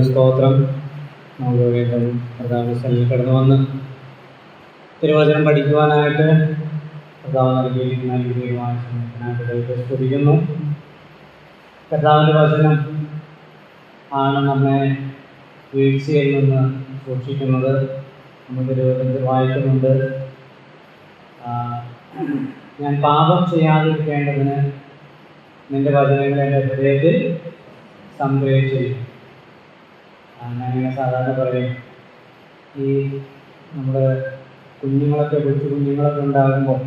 സ്തോത്രം. നമുക്ക് വീണ്ടും കർത്താവിൽ കടന്നു വന്ന് തിരുവചനം പഠിക്കുവാനായിട്ട് കർത്താവ് നൽകിയിരിക്കുന്ന അനുഗ്രഹീയമായ സമയത്തിനായിട്ട് സ്തുതിക്കുന്നു. കർത്താവിൻ്റെ വചനം ആണ് നമ്മെ വീഴ്ചയിൽ നിന്ന് സൂക്ഷിക്കുന്നത്. നമ്മൾ തിരുവചനത്തിൽ വായിക്കുന്നുണ്ട്, ഞാൻ പാപം ചെയ്യാതിരിക്കേണ്ടതിന് നിന്റെ വചനങ്ങൾ എൻ്റെ ഹൃദയത്തിൽ സംഗ്രഹിച്ചിരിക്കും. ഞാനിങ്ങനെ സാധാരണ പറയും, ഈ നമ്മുടെ കുഞ്ഞുങ്ങളൊക്കെ കൊച്ചു കുഞ്ഞുങ്ങളൊക്കെ ഉണ്ടാകുമ്പോൾ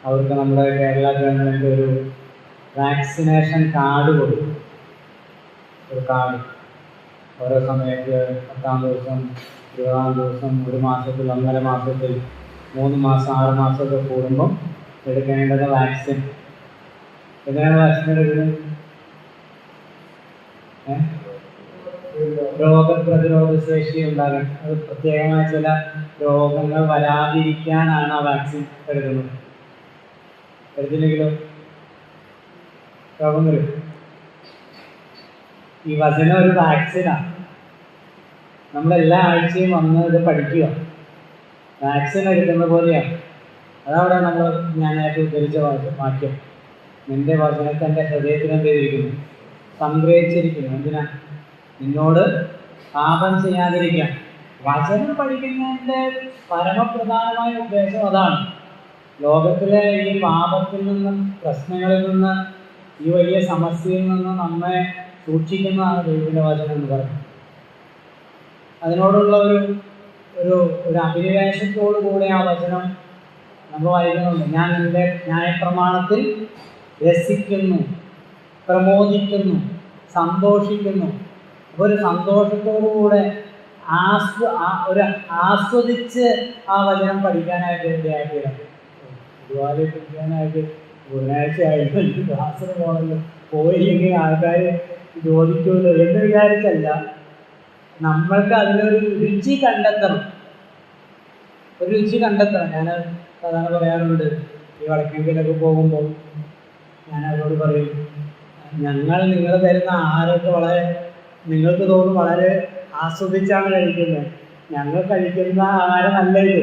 അവർക്ക് നമ്മുടെ കേരള ഗവൺമെൻറ് ഒരു വാക്സിനേഷൻ കാർഡ് കൊടുക്കും. ഒരു കാർഡ് ഓരോ സമയത്ത് 10-ാം ദിവസം, 20-ാം ദിവസം, 1 മാസത്തിൽ, 1.5 മാസത്തിൽ, 3 മാസം, 6 മാസമൊക്കെ കൂടുമ്പം എടുക്കേണ്ടത് വാക്സിൻ. എന്തിനാണ് വാക്സിൻ എടുക്കുന്നത്? രോഗപ്രതിരോധ ശേഷി ഉണ്ടാകാൻ, അത് പ്രത്യേകമായ ചില രോഗങ്ങൾ വരാതിരിക്കാനാണ് ആ വാക്സിൻ എടുക്കുന്നത്. എടുത്തില്ലെങ്കിലോ രോഗം വരും. ഈ വചനം ഒരു വാക്സിനാണ്. നമ്മളെല്ലാ ആഴ്ചയും വന്ന് ഇത് പഠിക്കുക, വാക്സിൻ എടുക്കുന്ന പോലെയാണ്. അതവിടെ നമ്മൾ ഞാനായിട്ട് ഉദ്ധരിച്ച വാക്യം, നിന്റെ വചനത്തെ എൻ്റെ ഹൃദയത്തിന് എന്ത് ചെയ്തിരിക്കുന്നു? സംഗ്രഹിച്ചിരിക്കുന്നു. എന്തിനാ? നിന്നോട് പാപം ചെയ്യാതിരിക്കാൻ. വചനം പഠിക്കുന്നതിൻ്റെ പരമപ്രധാനമായ ഉദ്ദേശം അതാണ്. ലോകത്തിലെ ഈ പാപത്തിൽ നിന്നും, പ്രശ്നങ്ങളിൽ നിന്ന്, ഈ വലിയ സമസ്യയിൽ നിന്ന് നമ്മെ സൂക്ഷിക്കുന്നതാണ് ദൈവത്തിൻ്റെ വചനം എന്ന് പറയുന്നത്. അതിനോടുള്ള ഒരു അഭിനിവേശത്തോടു കൂടെ ആ വചനം നമ്മൾ വായിക്കുന്നുണ്ട്. ഞാൻ നിന്റെ ന്യായപ്രമാണത്തിൽ രസിക്കുന്നു, പ്രമോദിക്കുന്നു, സന്തോഷിക്കുന്നു. അപ്പോൾ ഒരു സന്തോഷത്തോടുകൂടെ ആസ്വദിച്ച് ആ വചനം പഠിക്കാനായിട്ട് ഇടയാക്കി വരാം. ഒരുപാട് പഠിക്കാനായിട്ട് ബുധനാഴ്ച ആയിട്ട് എനിക്ക് ക്ലാസ്സിന് പോകണല്ലോ, പോയില്ലെങ്കിൽ ആൾക്കാർ ചോദിക്കുമല്ലോ എന്ന് വിചാരിച്ചല്ല. നമ്മൾക്ക് അതിനൊരു രുചി കണ്ടെത്തണം, ഒരു രുചി കണ്ടെത്തണം. ഞാൻ സാധാരണ പറയാറുണ്ട്, ഈ വടക്കേണ്ടിലൊക്കെ പോകുമ്പോൾ ഞാൻ അവരോട് പറയും, ഞങ്ങൾ നിങ്ങൾ തരുന്ന ആഹാരമൊക്കെ നിങ്ങൾക്ക് തോന്നും വളരെ ആസ്വദിച്ചാണ് കഴിക്കുന്നത്. ഞങ്ങൾ കഴിക്കുന്ന ആഹാരം അല്ല ഇത്.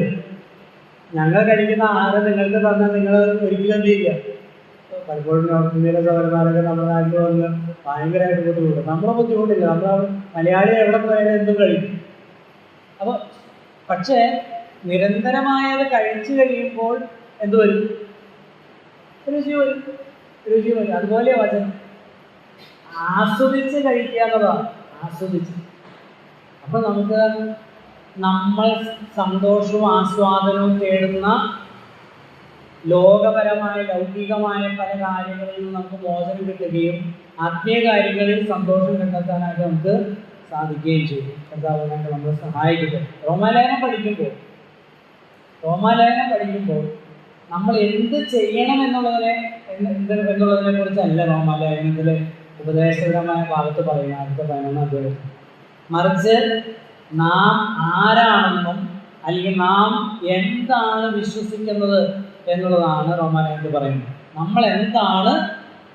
ഞങ്ങൾ കഴിക്കുന്ന ആഹാരം നിങ്ങൾക്ക് തന്നാൽ നിങ്ങൾ ഒരിക്കലും എന്ത് ചെയ്യുക. പലപ്പോഴും നോർത്ത് ഇന്ത്യയിലെ സഹോദരന്മാരൊക്കെ നമ്മുടെ നാട്ടിൽ വന്ന് ഭയങ്കരമായിട്ട് ബുദ്ധിമുട്ടും. നമ്മളെ ബുദ്ധിമുട്ടില്ല, നമ്മൾ മലയാളി എവിടെ പോയാലും എന്തും കഴിക്കും. അപ്പോൾ പക്ഷേ നിരന്തരമായത് കഴിച്ചു കഴിയുമ്പോൾ എന്ത് വരും? രുചി വരും, രുചി വരും. അതുപോലെ വചനം ആസ്വദിച്ച് കഴിക്കുക എന്നുള്ളതാണ്, ആസ്വദിച്ച്. അപ്പം നമ്മൾ സന്തോഷവും ആസ്വാദനവും തേടുന്ന ലോകപരമായ ലൗകികമായ പല കാര്യങ്ങളിൽ നിന്ന് നമുക്ക് മോചനം കിട്ടുകയും ആത്മീയ കാര്യങ്ങളിൽ സന്തോഷം കണ്ടെത്താനായിട്ട് നമുക്ക് സാധിക്കുകയും ചെയ്യും. കർത്താവിനായിട്ട് നമ്മളെ സഹായിക്കട്ടെ. റോമാലേഖനം പഠിക്കുമ്പോൾ നമ്മൾ എന്ത് ചെയ്യണം എന്നുള്ളതിനെ കുറിച്ചല്ല റോമാലേഖനത്തിലെ ഉപദേശപരമായ ഭാഗത്ത് പറയുന്ന അടുത്ത 11-ാം അധ്യായം. മറിച്ച് നാം ആരാണെന്നും അല്ലെങ്കിൽ നാം എന്താണ് വിശ്വസിക്കുന്നത് എന്നുള്ളതാണ് റോമാലേഖനത്തിൽ പറയുന്നത്. നമ്മൾ എന്താണ്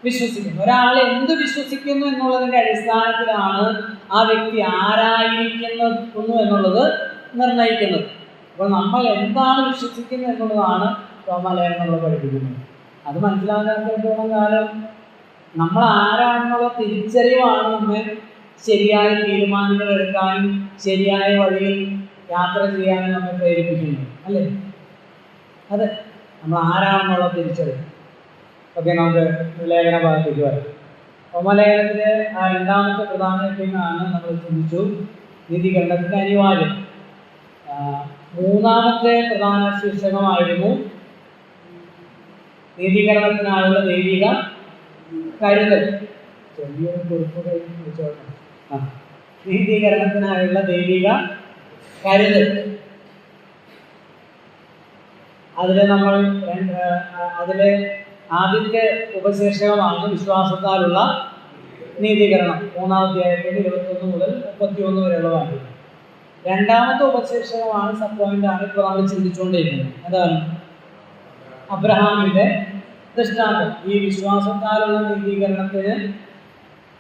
വിശ്വസിക്കുന്നത്, ഒരാൾ എന്ത് വിശ്വസിക്കുന്നു എന്നുള്ളതിൻ്റെ അടിസ്ഥാനത്തിലാണ് ആ വ്യക്തി ആരായിരിക്കുന്നു എന്നുള്ളത് നിർണ്ണയിക്കുന്നത്. അപ്പോൾ നമ്മൾ എന്താണ് വിശ്വസിക്കുന്നത് എന്നുള്ളതാണ് റോമാലേഖനം നമ്മൾ പഠിപ്പിക്കുന്നത്. അത് മനസ്സിലാക്കാത്തിടത്തോളം കാലം നമ്മൾ ആരാണെന്നുള്ള തിരിച്ചറിവാണ് നമ്മെ ശരിയായ തീരുമാനങ്ങൾ എടുക്കാനും ശരിയായ വഴിയിൽ യാത്ര ചെയ്യാനും നമ്മെ പ്രേരിപ്പിക്കുന്നത്, അല്ലേ? അതെ, നമ്മൾ ആരാണെന്നുള്ള തിരിച്ചറിവ്. ഓക്കെ, നമുക്ക് ലേഖന ഭാഗത്തേക്ക് വരാം. റോമാലേഖനത്തിലെ ആ 2ാമത്തെ പ്രധാന ആണ് നമ്മൾ ചിന്തിച്ചു, നീതീകരണത്തിൻ്റെ അനിവാര്യം. 3ാമത്തെ പ്രധാന ശീർഷകമായിരുന്നു നീതീകരണത്തിനായുള്ള ദൈവിക കരുതൽ. ചെറിയൊരു കുറിപ്പ് നീതീകരണത്തിനായുള്ള ദൈവിക കരുതൽ. അതിലെ ആദ്യത്തെ ഉപശീർഷകമാണ് വിശ്വാസത്താലുള്ള നീതീകരണം. 3-ാം അധ്യായത്തിൽ 21 മുതൽ 31 വരെയുള്ള വാക്യം. 2ാമത്തെ ഉപശീർഷകമാണ് സബ് പോയിന്റാണ് ഇപ്പോൾ നമ്മൾ ചിന്തിച്ചുകൊണ്ടിരിക്കുന്നത്. അതാണ് അബ്രഹാമിൻ്റെ ദൃഷ്ടാന്തം. ഈ വിശ്വാസത്താലുള്ള നീതീകരണത്തിന്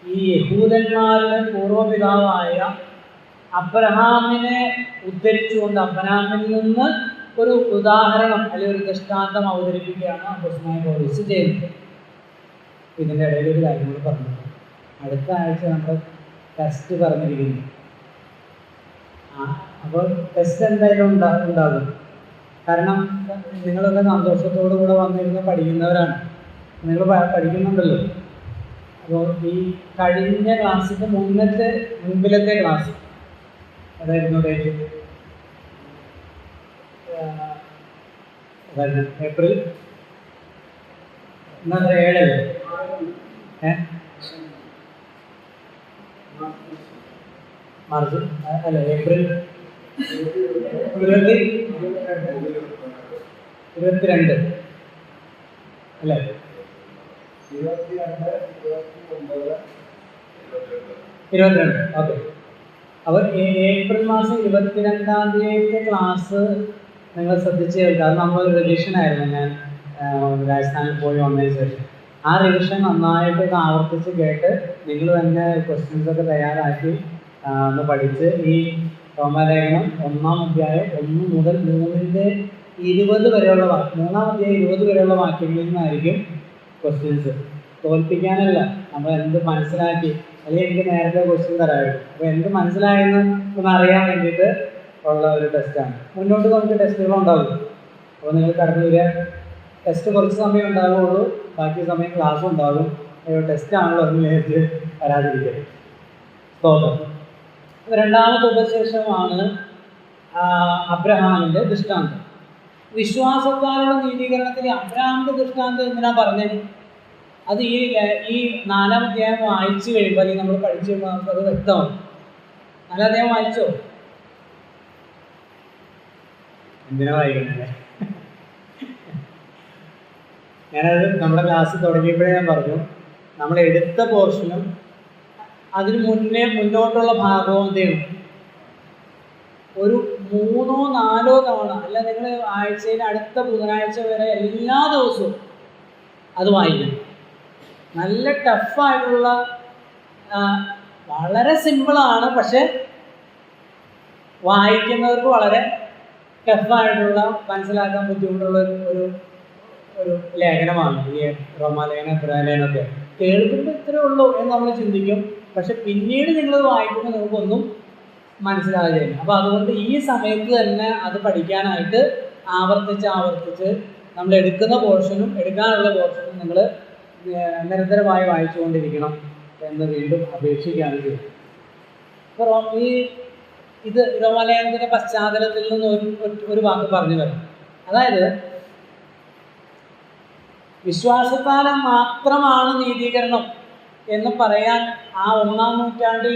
ഈ യഹൂദന്മാരുടെ പൂർവ്വപിതാവായ അബ്രഹാമിനെ ഉദ്ധരിച്ചുകൊണ്ട് അബ്രഹാമിൽ നിന്ന് ഒരു ഉദാഹരണം അല്ലെങ്കിൽ ഒരു ദൃഷ്ടാന്തം അവതരിപ്പിക്കുകയാണ് അപ്പോസ്തലനായ പൗലോസ് ചെയ്യുന്നത്. ഇതിൻ്റെ ഇടയിൽ ഒരു കാര്യം കൂടി പറഞ്ഞു. അടുത്ത ആഴ്ച നമ്മൾ ടെസ്റ്റ് പറഞ്ഞിരിക്കുന്നു. അപ്പോൾ ടെസ്റ്റ് എന്തായാലും ഉണ്ടാകും. കാരണം നിങ്ങളൊക്കെ സന്തോഷത്തോടു കൂടെ വന്നിരുന്ന് പഠിക്കുന്നവരാണ്, നിങ്ങൾ പഠിക്കുന്നുണ്ടല്ലോ. അപ്പോൾ ഈ കഴിഞ്ഞ ക്ലാസ്സിൻ്റെ മുൻപിലത്തെ ക്ലാസ് അതായിരുന്നു ഡേറ്റ് ഏപ്രിൽ 7 മാർച്ച് അല്ല ഏപ്രിൽ 22 അല്ലേ? 22. ഓക്കെ. അപ്പോൾ ഏപ്രിൽ മാസം 22-ാം തീയതിയിലത്തെ ക്ലാസ് നിങ്ങൾ ശ്രദ്ധിച്ച് കേൾക്കുക. അത് നമ്മളൊരു റിവിഷനായിരുന്നു. ഞാൻ രാജസ്ഥാനിൽ പോയി വന്നതിന് ശേഷം ആ റിവിഷൻ നന്നായിട്ട് ആവർത്തിച്ച് കേട്ട് നിങ്ങൾ തന്നെ ക്വസ്റ്റ്യൻസൊക്കെ തയ്യാറാക്കി ഒന്ന് പഠിച്ച് ഈ റോമാലേഖനം 1-ാം അധ്യായം 1 മുതൽ 3-20 വരെയുള്ള 3-ാം അധ്യായം 20 വരെയുള്ള വാക്യങ്ങളിൽ നിന്നായിരിക്കും ക്വസ്റ്റ്യൻസ്. തോൽപ്പിക്കാനല്ല, നമ്മൾ എന്ത് മനസ്സിലാക്കി, അല്ലെങ്കിൽ എനിക്ക് നേരത്തെ ക്വസ്റ്റ്യൻ തരാമായിരുന്നു. അപ്പോൾ എന്ത് മനസ്സിലായെന്ന് ഒന്ന് അറിയാൻ വേണ്ടിയിട്ട് ഉള്ള ഒരു ടെസ്റ്റാണ്. മുന്നോട്ട് നമുക്ക് ടെസ്റ്റുകളുണ്ടാകും. അപ്പോൾ നിങ്ങൾ കടന്നു വരിക. ടെസ്റ്റ് കുറച്ച് സമയം ഉണ്ടാകുള്ളൂ, ബാക്കി സമയം ക്ലാസ്സും ഉണ്ടാകും. ടെസ്റ്റാണല്ലോ എന്ന് വിചാരിച്ച് വരാതിരിക്കുക. സ്തോത്രം. രണ്ടാമത്തെ ഉപശേഷമാണ് അബ്രഹാമിൻ്റെ ദൃഷ്ടാന്തം. വിശ്വാസത്താലുള്ള നീതീകരണത്തിൽ അബ്രഹാമിൻ്റെ ദൃഷ്ടാന്തം എന്തിനാ പറഞ്ഞത്? അത് ഈ 4-ാം അധ്യായം വായിച്ചു കഴിയുമ്പോൾ, അല്ലെങ്കിൽ നമ്മൾ പഠിച്ചു കഴിയുമ്പോൾ നമുക്കത് വ്യക്തമാണ്. 4-ാം അധ്യായം വായിച്ചോ? എന്തിനാ വായിക്കുന്നല്ലേ? ഞാനത് നമ്മുടെ ക്ലാസ് തുടങ്ങിയപ്പോഴേ ഞാൻ പറഞ്ഞു, നമ്മൾ എടുത്ത പോർഷനും അതിന് മുന്നോട്ടുള്ള ഭാഗവും എന്ത് ചെയ്യണം, ഒരു 3-4 തവണ, അല്ല നിങ്ങൾ ആഴ്ചയിൽ അടുത്ത ബുധനാഴ്ച വരെ എല്ലാ ദിവസവും അത് വായിക്കണം. നല്ല ടഫായിട്ടുള്ള, വളരെ സിമ്പിളാണ്, പക്ഷെ വായിക്കുന്നവർക്ക് വളരെ ടഫായിട്ടുള്ള, മനസ്സിലാക്കാൻ ബുദ്ധിമുട്ടുള്ള ഒരു ലേഖനമാണ് ഈ റോമാലേഖനം, എബ്രായലേഖനമൊക്കെ. കേൾക്കുമ്പോൾ ഇത്രേ ഉള്ളൂ എന്ന് നമ്മൾ ചിന്തിക്കും, പക്ഷെ പിന്നീട് നിങ്ങളത് വായിക്കുമ്പോൾ നമുക്കൊന്നും മനസ്സിലാകുകയില്ല. അപ്പോൾ അതുകൊണ്ട് ഈ സമയത്ത് തന്നെ അത് പഠിക്കാനായിട്ട് ആവർത്തിച്ച് നമ്മൾ എടുക്കുന്ന പോർഷനും എടുക്കാനുള്ള പോർഷനും നിങ്ങൾ നിരന്തരമായി വായിച്ചുകൊണ്ടിരിക്കണം എന്ന് വീണ്ടും അപേക്ഷിക്കുകയാണ് ചെയ്യുന്നത്. അപ്പോൾ ഇത് റോമാലേഖനത്തിൻ്റെ പശ്ചാത്തലത്തിൽ നിന്ന് ഒരു വാക്ക് പറഞ്ഞു വരാം. അതായത് വിശ്വാസത്താലം മാത്രമാണ് നീതീകരണം എന്ന് പറയാൻ ആ 1-ാം നൂറ്റാണ്ടിൽ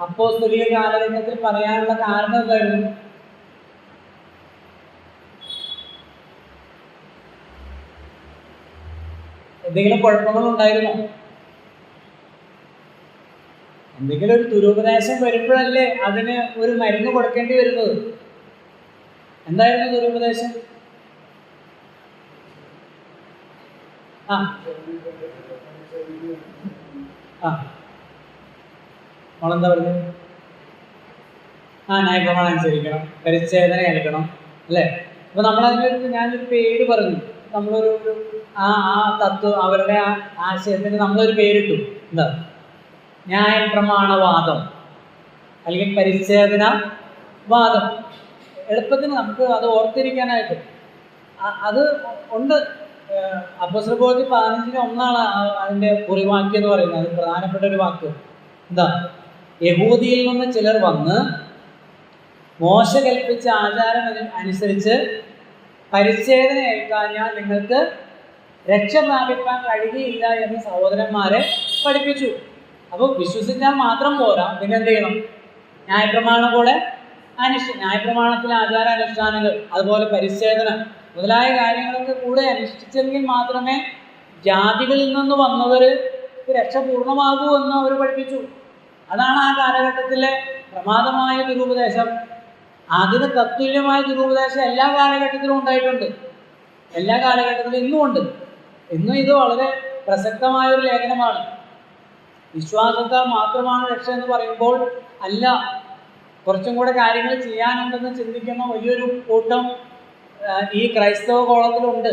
അപ്പോസ്തലിക കാലഘട്ടത്തിൽ പറയാനുള്ള കാരണം എന്തായിരുന്നു? എന്തെങ്കിലും കുഴപ്പങ്ങളുണ്ടായിരുന്നോ? എന്തെങ്കിലും ഒരു ദുരുപദേശം വരുമ്പോഴല്ലേ അതിന് ഒരു മരുന്ന് കൊടുക്കേണ്ടി വരുന്നത്. എന്തായിരുന്നു ദുരുപദേശം? നമ്മളെന്താ പറഞ്ഞത്? ന്യായപ്രമാണം അനുസരിക്കണം, പരിച്ഛേദന ഏൽക്കണം, അല്ലേ? അപ്പോൾ നമ്മളതിനൊരു ഞാനൊരു പേര് പറഞ്ഞു. നമ്മളൊരു ആ തത്വം, അവരുടെ ആ ആശയത്തിന് നമ്മളൊരു പേരിട്ടു. എന്താ? ന്യായപ്രമാണവാദം അല്ലെങ്കിൽ പരിച്ഛേദന വാദം. എളുപ്പത്തിന് നമുക്ക് അത് ഓർത്തിരിക്കാനായിട്ട് അത് ഉണ്ട്. അപ്പോസ്തലപ്രവൃത്തി 15:1 അതിൻ്റെ കുറിവാക്യം എന്ന് പറയുന്നത്. അത് പ്രധാനപ്പെട്ട ഒരു വാക്ക്. എന്താ? യഹൂദിയിൽ നിന്ന് ചിലർ വന്ന് മോശ കൽപ്പിച്ച ആചാരം അനുസരിച്ച് പരിച്ഛേദന ഏൽക്കാഞ്ഞാൽ നിങ്ങൾക്ക് രക്ഷ പ്രാപിക്കാൻ കഴിയുകയില്ല എന്ന് സഹോദരന്മാരെ പഠിപ്പിച്ചു. അപ്പോൾ വിശ്വസിച്ചാൽ മാത്രം പോരാ, പിന്നെ എന്ത് ചെയ്യണം? ന്യായപ്രമാണം പോലെ ന്യായപ്രമാണത്തിലെ ആചാര അനുഷ്ഠാനങ്ങൾ, അതുപോലെ പരിച്ഛേദന മുതലായ കാര്യങ്ങളൊക്കെ കൂടെ അനുഷ്ഠിച്ചെങ്കിൽ മാത്രമേ ജാതികളിൽ നിന്ന് വന്നവർ രക്ഷ പൂർണ്ണമാകൂ എന്ന് അവർ പഠിപ്പിച്ചു. അതാണ് ആ കാലഘട്ടത്തിലെ പ്രമാദമായ ദുരുപദേശം. അതിന് തത്തുല്യമായ ദുരുപദേശം എല്ലാ കാലഘട്ടത്തിലും ഉണ്ടായിട്ടുണ്ട്. എല്ലാ കാലഘട്ടത്തിലും ഇന്നും ഉണ്ട്. ഇന്നും ഇത് വളരെ പ്രസക്തമായ ഒരു ലേഖനമാണ്. വിശ്വാസത്താൽ മാത്രമാണ് രക്ഷ എന്ന് പറയുമ്പോൾ അല്ല, കുറച്ചും കൂടെ കാര്യങ്ങൾ ചെയ്യാനുണ്ടെന്ന് ചിന്തിക്കുന്ന വലിയൊരു കൂട്ടം ഈ ക്രൈസ്തവ കോളത്തിലുണ്ട്.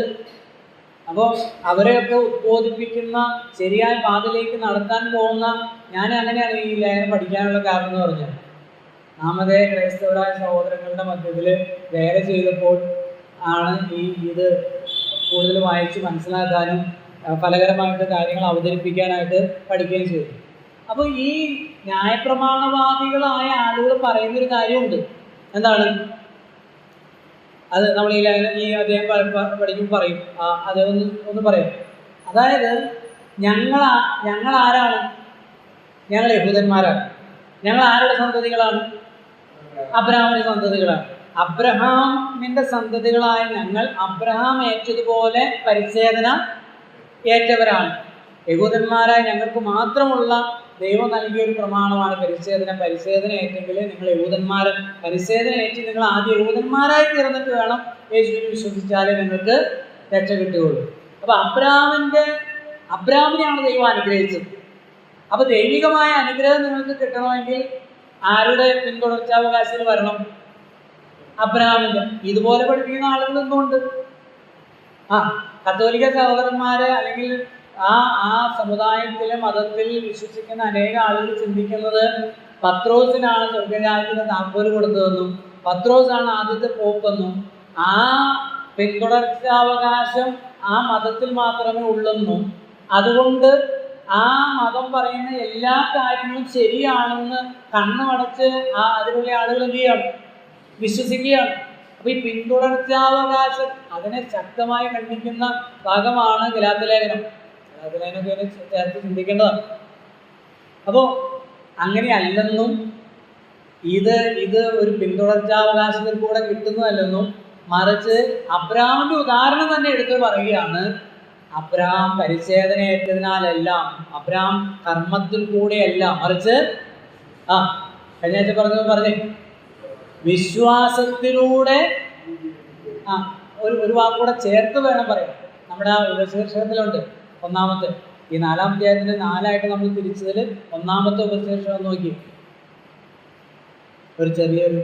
അപ്പോൾ അവരെയൊക്കെ ഉദ്ബോധിപ്പിക്കുന്ന ശരിയായ പാതയിലേക്ക് നടത്താൻ പോകുന്ന, ഞാൻ അങ്ങനെയാണ് ഈ ലേഖനം പഠിക്കാനുള്ള കാരണം എന്ന് പറഞ്ഞത്. നാമതേ ക്രൈസ്തവരായ സഹോദരങ്ങളുടെ മധ്യത്തിൽ വേല ചെയ്തപ്പോൾ ആണ് ഇത് കൂടുതൽ വായിച്ച് മനസ്സിലാക്കാനും ഫലകരമായിട്ട് കാര്യങ്ങൾ അവതരിപ്പിക്കാനായിട്ട് പഠിക്കുകയും ചെയ്തു. അപ്പോൾ ഈ ന്യായപ്രമാണവാദികളായ ആളുകൾ പറയുന്നൊരു കാര്യമുണ്ട്. എന്താണ് അത്? നമ്മൾ ഈ അദ്ദേഹം പഠിക്കുമ്പോൾ പറയും, അദ്ദേഹം ഒന്ന് പറയാം. അതായത് ഞങ്ങൾ ആരാണ്? ഞങ്ങൾ യഹൂദന്മാരാണ്. ഞങ്ങൾ ആരുടെ സന്തതികളാണ്? അബ്രഹാമിന്റെ സന്തതികളാണ്. അബ്രഹാമിന്റെ സന്തതികളായ ഞങ്ങൾ അബ്രഹാം ഏറ്റതുപോലെ പരിച്ഛേദന ഏറ്റവരാണ്. യഹൂദന്മാരായ ഞങ്ങൾക്ക് മാത്രമുള്ള ദൈവം നൽകിയ ഒരു പ്രമാണമാണ് പരിച്ഛേദന. പരിച്ഛേദന ഏറ്റെങ്കിൽ നിങ്ങൾ യഹൂദന്മാരെ, പരിച്ഛേദന ഏറ്റ് നിങ്ങൾ ആദ്യം യഹൂദന്മാരായി തീർന്നിട്ട് വേണം യേശുവിനെ വിശ്വസിച്ചാലേ നിങ്ങൾക്ക് രക്ഷ കിട്ടുകയുള്ളൂ. അപ്പൊ അബ്രഹാമിനെയാണ് ദൈവം അനുഗ്രഹിച്ചത്. അപ്പൊ ദൈവികമായ അനുഗ്രഹം നിങ്ങൾക്ക് കിട്ടണമെങ്കിൽ ആരുടെ പിന്തുടർച്ചാവകാശത്തിൽ വരണം? അബ്രഹാമിന്റെ. ഇതുപോലെ പഠിപ്പിക്കുന്ന ആളുകൾ എന്തുകൊണ്ട്? കത്തോലിക്ക സഹോദരന്മാരെ അല്ലെങ്കിൽ ആ സമുദായത്തിലെ മതത്തിൽ വിശ്വസിക്കുന്ന അനേക ആളുകൾ ചിന്തിക്കുന്നത് പത്രോസിനാണ് സ്വർഗരാജ്യത്തിന് താക്കോല് കൊടുത്തതെന്നും പത്രോസാണ് ആദ്യത്തെ പോപ്പെന്നും ആ പിന്തുടർച്ചാവകാശം ആ മതത്തിൽ മാത്രമേ ഉള്ളെന്നും അതുകൊണ്ട് ആ മതം പറയുന്ന എല്ലാ കാര്യങ്ങളും ശരിയാണെന്ന് കണ്ണുമടച്ച് അതിലുള്ള ആളുകൾ എന്ത് ചെയ്യാണ്? വിശ്വസിക്കുകയാണ്. അപ്പൊ ഈ പിന്തുടർച്ചാവകാശം അതിനെ ശക്തമായി ഖണ്ഡിക്കുന്ന ഭാഗമാണ് ഗലാത്യലേഖനം. ഗലാത്യലേഖനമൊക്കെ ചേർത്ത് ചിന്തിക്കേണ്ടതാണ്. അപ്പോൾ അങ്ങനെയല്ലെന്നും ഇത് ഒരു പിന്തുടർച്ചാവകാശത്തിൽ കൂടെ കിട്ടുന്നതല്ലെന്നും മറിച്ച് അബ്രഹാമിന്റെ ഉദാഹരണം തന്നെ എടുത്ത് പറയുകയാണ്. അബ്രഹാം പരിച്ഛേദന ഏറ്റതിനാലെല്ലാം, അബ്രഹാം കർമ്മത്തിൽ കൂടെയല്ല, മറിച്ച് കഴിഞ്ഞ ആഴ്ച പറഞ്ഞേ വിശ്വാസത്തിലൂടെ. ഒരു വാക്കൂടെ ചേർത്ത് വേണം പറയാം. നമ്മുടെ ആ ഉപശീർഷകത്തിലുണ്ട് ഒന്നാമത്തെ, ഈ 4-ാം അധ്യായത്തിന്റെ 4 നമ്മൾ തിരിച്ചതിൽ ഒന്നാമത്തെ ഉപശീർഷകം നോക്കി. ഒരു ചെറിയൊരു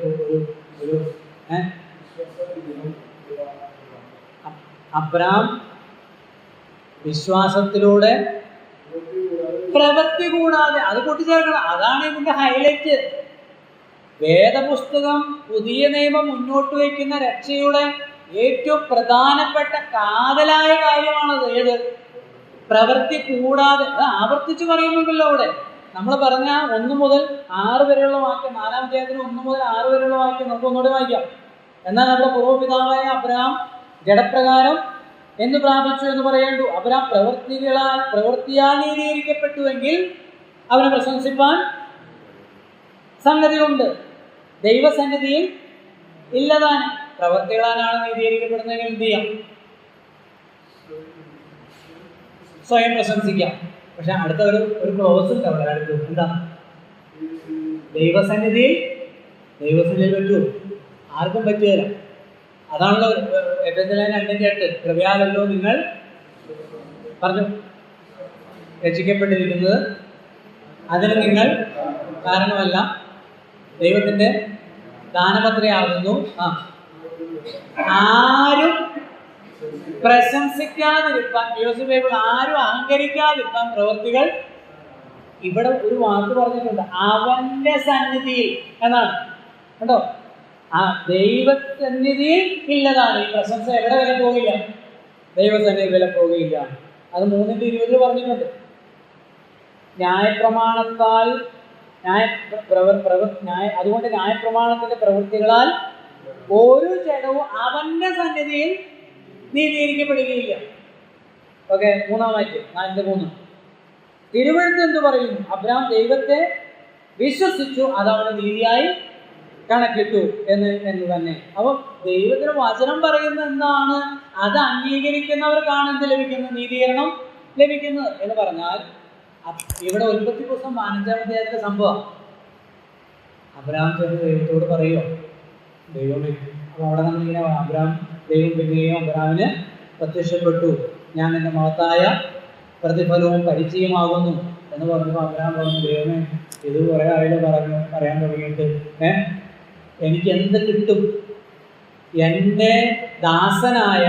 അബ്രഹാം വിശ്വാസത്തിലൂടെ പ്രവൃത്തി കൂടാതെ, അത് കൂട്ടിച്ചേർക്കണം. അതാണ് ഇതിന്റെ ഹൈലൈറ്റ്. വേദപുസ്തകം പുതിയ നിയമം മുന്നോട്ട് വയ്ക്കുന്ന രക്ഷയുടെ ഏറ്റവും പ്രധാനപ്പെട്ട കാതലായ കാര്യമാണത്. ഏത്? പ്രവൃത്തി കൂടാതെ. അത് ആവർത്തിച്ച് പറയുന്നുണ്ടല്ലോ അവിടെ. നമ്മൾ പറഞ്ഞ 1 മുതൽ 6 വരെയുള്ള വാക്യം, 4-ാം അധ്യായത്തിന് 1 മുതൽ 6 വരെയുള്ള വാക്യം നമുക്ക് ഒന്നുകൂടെ വായിക്കാം. എന്നാൽ നമ്മുടെ പൂർവ്വപിതാവായ അബ്രഹാം ജഡപ്രകാരം എന്ന് പ്രാപിച്ചു എന്ന് പറയേണ്ടു. അബ്രഹാം പ്രവൃത്തിയാൽ നീതീകരിക്കപ്പെട്ടുവെങ്കിൽ അവനെ പ്രശംസിപ്പാൻ സംഗതിയുണ്ട്. ദൈവസന്നിധിയിൽ ഇല്ലതാണ്. പ്രവൃത്തികളാലാണ് നീതീകരിക്കപ്പെടുന്നതെങ്കിൽ എന്ത് ചെയ്യാം? സ്വയം പ്രശംസിക്കാം. പക്ഷെ അടുത്ത ഒരു ക്ലോസ് ഉണ്ട് അവിടെ. അടുത്ത് എന്താ? ദൈവസന്നിധിയിൽ പറ്റൂ? ആർക്കും പറ്റുകയില്ല. അതാണല്ലോ എഫെസ്യർ 2:8 കൃപയാലല്ലോ നിങ്ങൾ പറഞ്ഞു രക്ഷിക്കപ്പെട്ടിരിക്കുന്നത്, അതിന് നിങ്ങൾ കാരണമല്ല, ദൈവത്തിന്റെ ദാനപത്രയാകുന്നു. ആരും പ്രശംസിക്കാതിരിക്കാൻ, ബൈബിൾ ആരും അഹങ്കരിക്കാതിരിക്കാൻ പ്രവൃത്തികൾ. ഇവിടെ ഒരു വാക്ക് പറഞ്ഞിട്ടുണ്ട്, അവന്റെ സന്നിധിയിൽ എന്നാണ്. കണ്ടോ? ദൈവസന്നിധിയിൽ ഇല്ലതാണ്. ഈ പ്രശംസ എവിടെ വില പോകില്ല? ദൈവസന്നിധിയിൽ വില പോകുകയില്ല. അത് 3:20 പറഞ്ഞിട്ടുണ്ട്. ന്യായപ്രമാണത്താൽ അതുകൊണ്ട് ന്യായപ്രമാണത്തിന്റെ പ്രവൃത്തികളാൽ ഒരു ജഡവും അവന്റെ സന്നിധിയിൽ നീതീകരിക്കപ്പെടുകയില്ല. ഓക്കെ, 3-ാം വാക്യം 4:3. തിരുവെഴുത്ത് എന്ത് പറയുന്നു? അബ്രഹാം ദൈവത്തെ വിശ്വസിച്ചു, അത് അവന് നീതിയായി കണക്കിട്ടു എന്ന് തന്നെ. അപ്പോൾ ദൈവത്തിന് വചനം പറയുന്നത് എന്താണ്? അത് അംഗീകരിക്കുന്നവർക്കാണ് എന്ത് ലഭിക്കുന്നത്? നീതീകരണം ലഭിക്കുന്നത് എന്ന് പറഞ്ഞാൽ ഇവിടെ ഉൽപ്പത്തി പുസ്തകം 15-ാം അധ്യായത്തിലെ സംഭവം. അബ്രഹാം ചെന്ന് ദൈവത്തോട് പറയുമോ? ദൈവമേ. അപ്പോൾ അവിടെ നമ്മളിങ്ങനെ ദൈവം പിന്നെയും അബ്രഹാമിന് പ്രത്യക്ഷപ്പെട്ടു, ഞാൻ എൻ്റെ മഹത്തായ പ്രതിഫലവും പരിചയമാകുന്നു എന്ന് പറഞ്ഞപ്പോൾ അബ്രഹാം പറഞ്ഞു, ദൈവമേ ഇത് കുറേ ആളുകൾ പറയാൻ തുടങ്ങിയിട്ട് എനിക്ക് എന്ത് കിട്ടും? എൻ്റെ ദാസനായ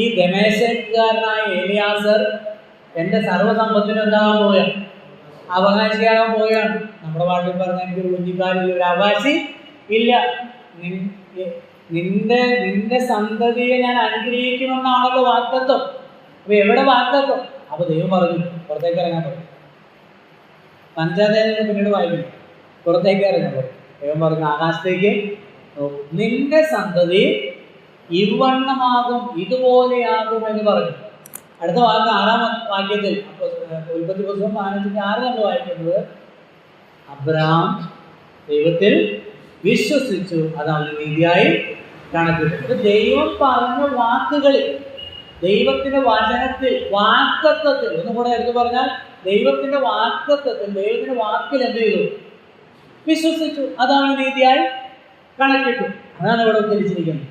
ഈ ദമേശക്കാരനായ എലിയാസർ എൻ്റെ സർവ്വസമ്പത്തിനും എന്താകാൻ പോവുകയാണ്? അവകാശിയാകാൻ പോവുകയാണ്. നമ്മുടെ നാട്ടിൽ പറഞ്ഞാൽ എനിക്കൊരു കുഞ്ഞിക്കാരിൽ ഒരു അവകാശി ഇല്ല. നിന്റെ സന്തതിയെ ഞാൻ അനുഗ്രഹിക്കുമെന്നാണല്ലോ വാഗ്ദത്തം. അപ്പൊ എവിടെ വാഗ്ദത്തം? അപ്പൊ ദൈവം പറഞ്ഞു പുറത്തേക്ക് ഇറങ്ങാൻ പറഞ്ഞു. പഞ്ചായത്തിൽ പിന്നീട് വായിക്കുന്നു, പുറത്തേക്ക് ഇറങ്ങാൻ പറഞ്ഞു. ദൈവം പറഞ്ഞു ആകാശത്തേക്ക്, നിന്റെ സന്തതി ഇവണ്ണമാകും, ഇതുപോലെയാകും എന്ന് പറഞ്ഞു. അടുത്ത വാക്ക് 6-ാം വാക്യത്തിൽ ഉൽപ്പത്തി പുസ്തകം 15:6 നമ്മൾ വായിക്കുന്നത്, അബ്രഹാം ദൈവത്തിൽ വിശ്വസിച്ചു, അത് അവന് നീതിയായി കണക്കിട്ടു. ദൈവം പറഞ്ഞ വാക്കുകളിൽ, ദൈവത്തിന്റെ വചനത്തിൽ, വാഗ്ദത്തത്തിൽ, ഒന്നുകൂടെ എടുത്തു പറഞ്ഞാൽ ദൈവത്തിന്റെ വാഗ്ദത്തത്തിൽ, ദൈവത്തിന്റെ വാക്കിൽ എന്ത് ചെയ്തു? വിശ്വസിച്ചു, അതാണ് നീതിയായി കണക്കിട്ടു. അതാണ് ഇവിടെ ഉദ്ധരിച്ചിരിക്കുന്നത്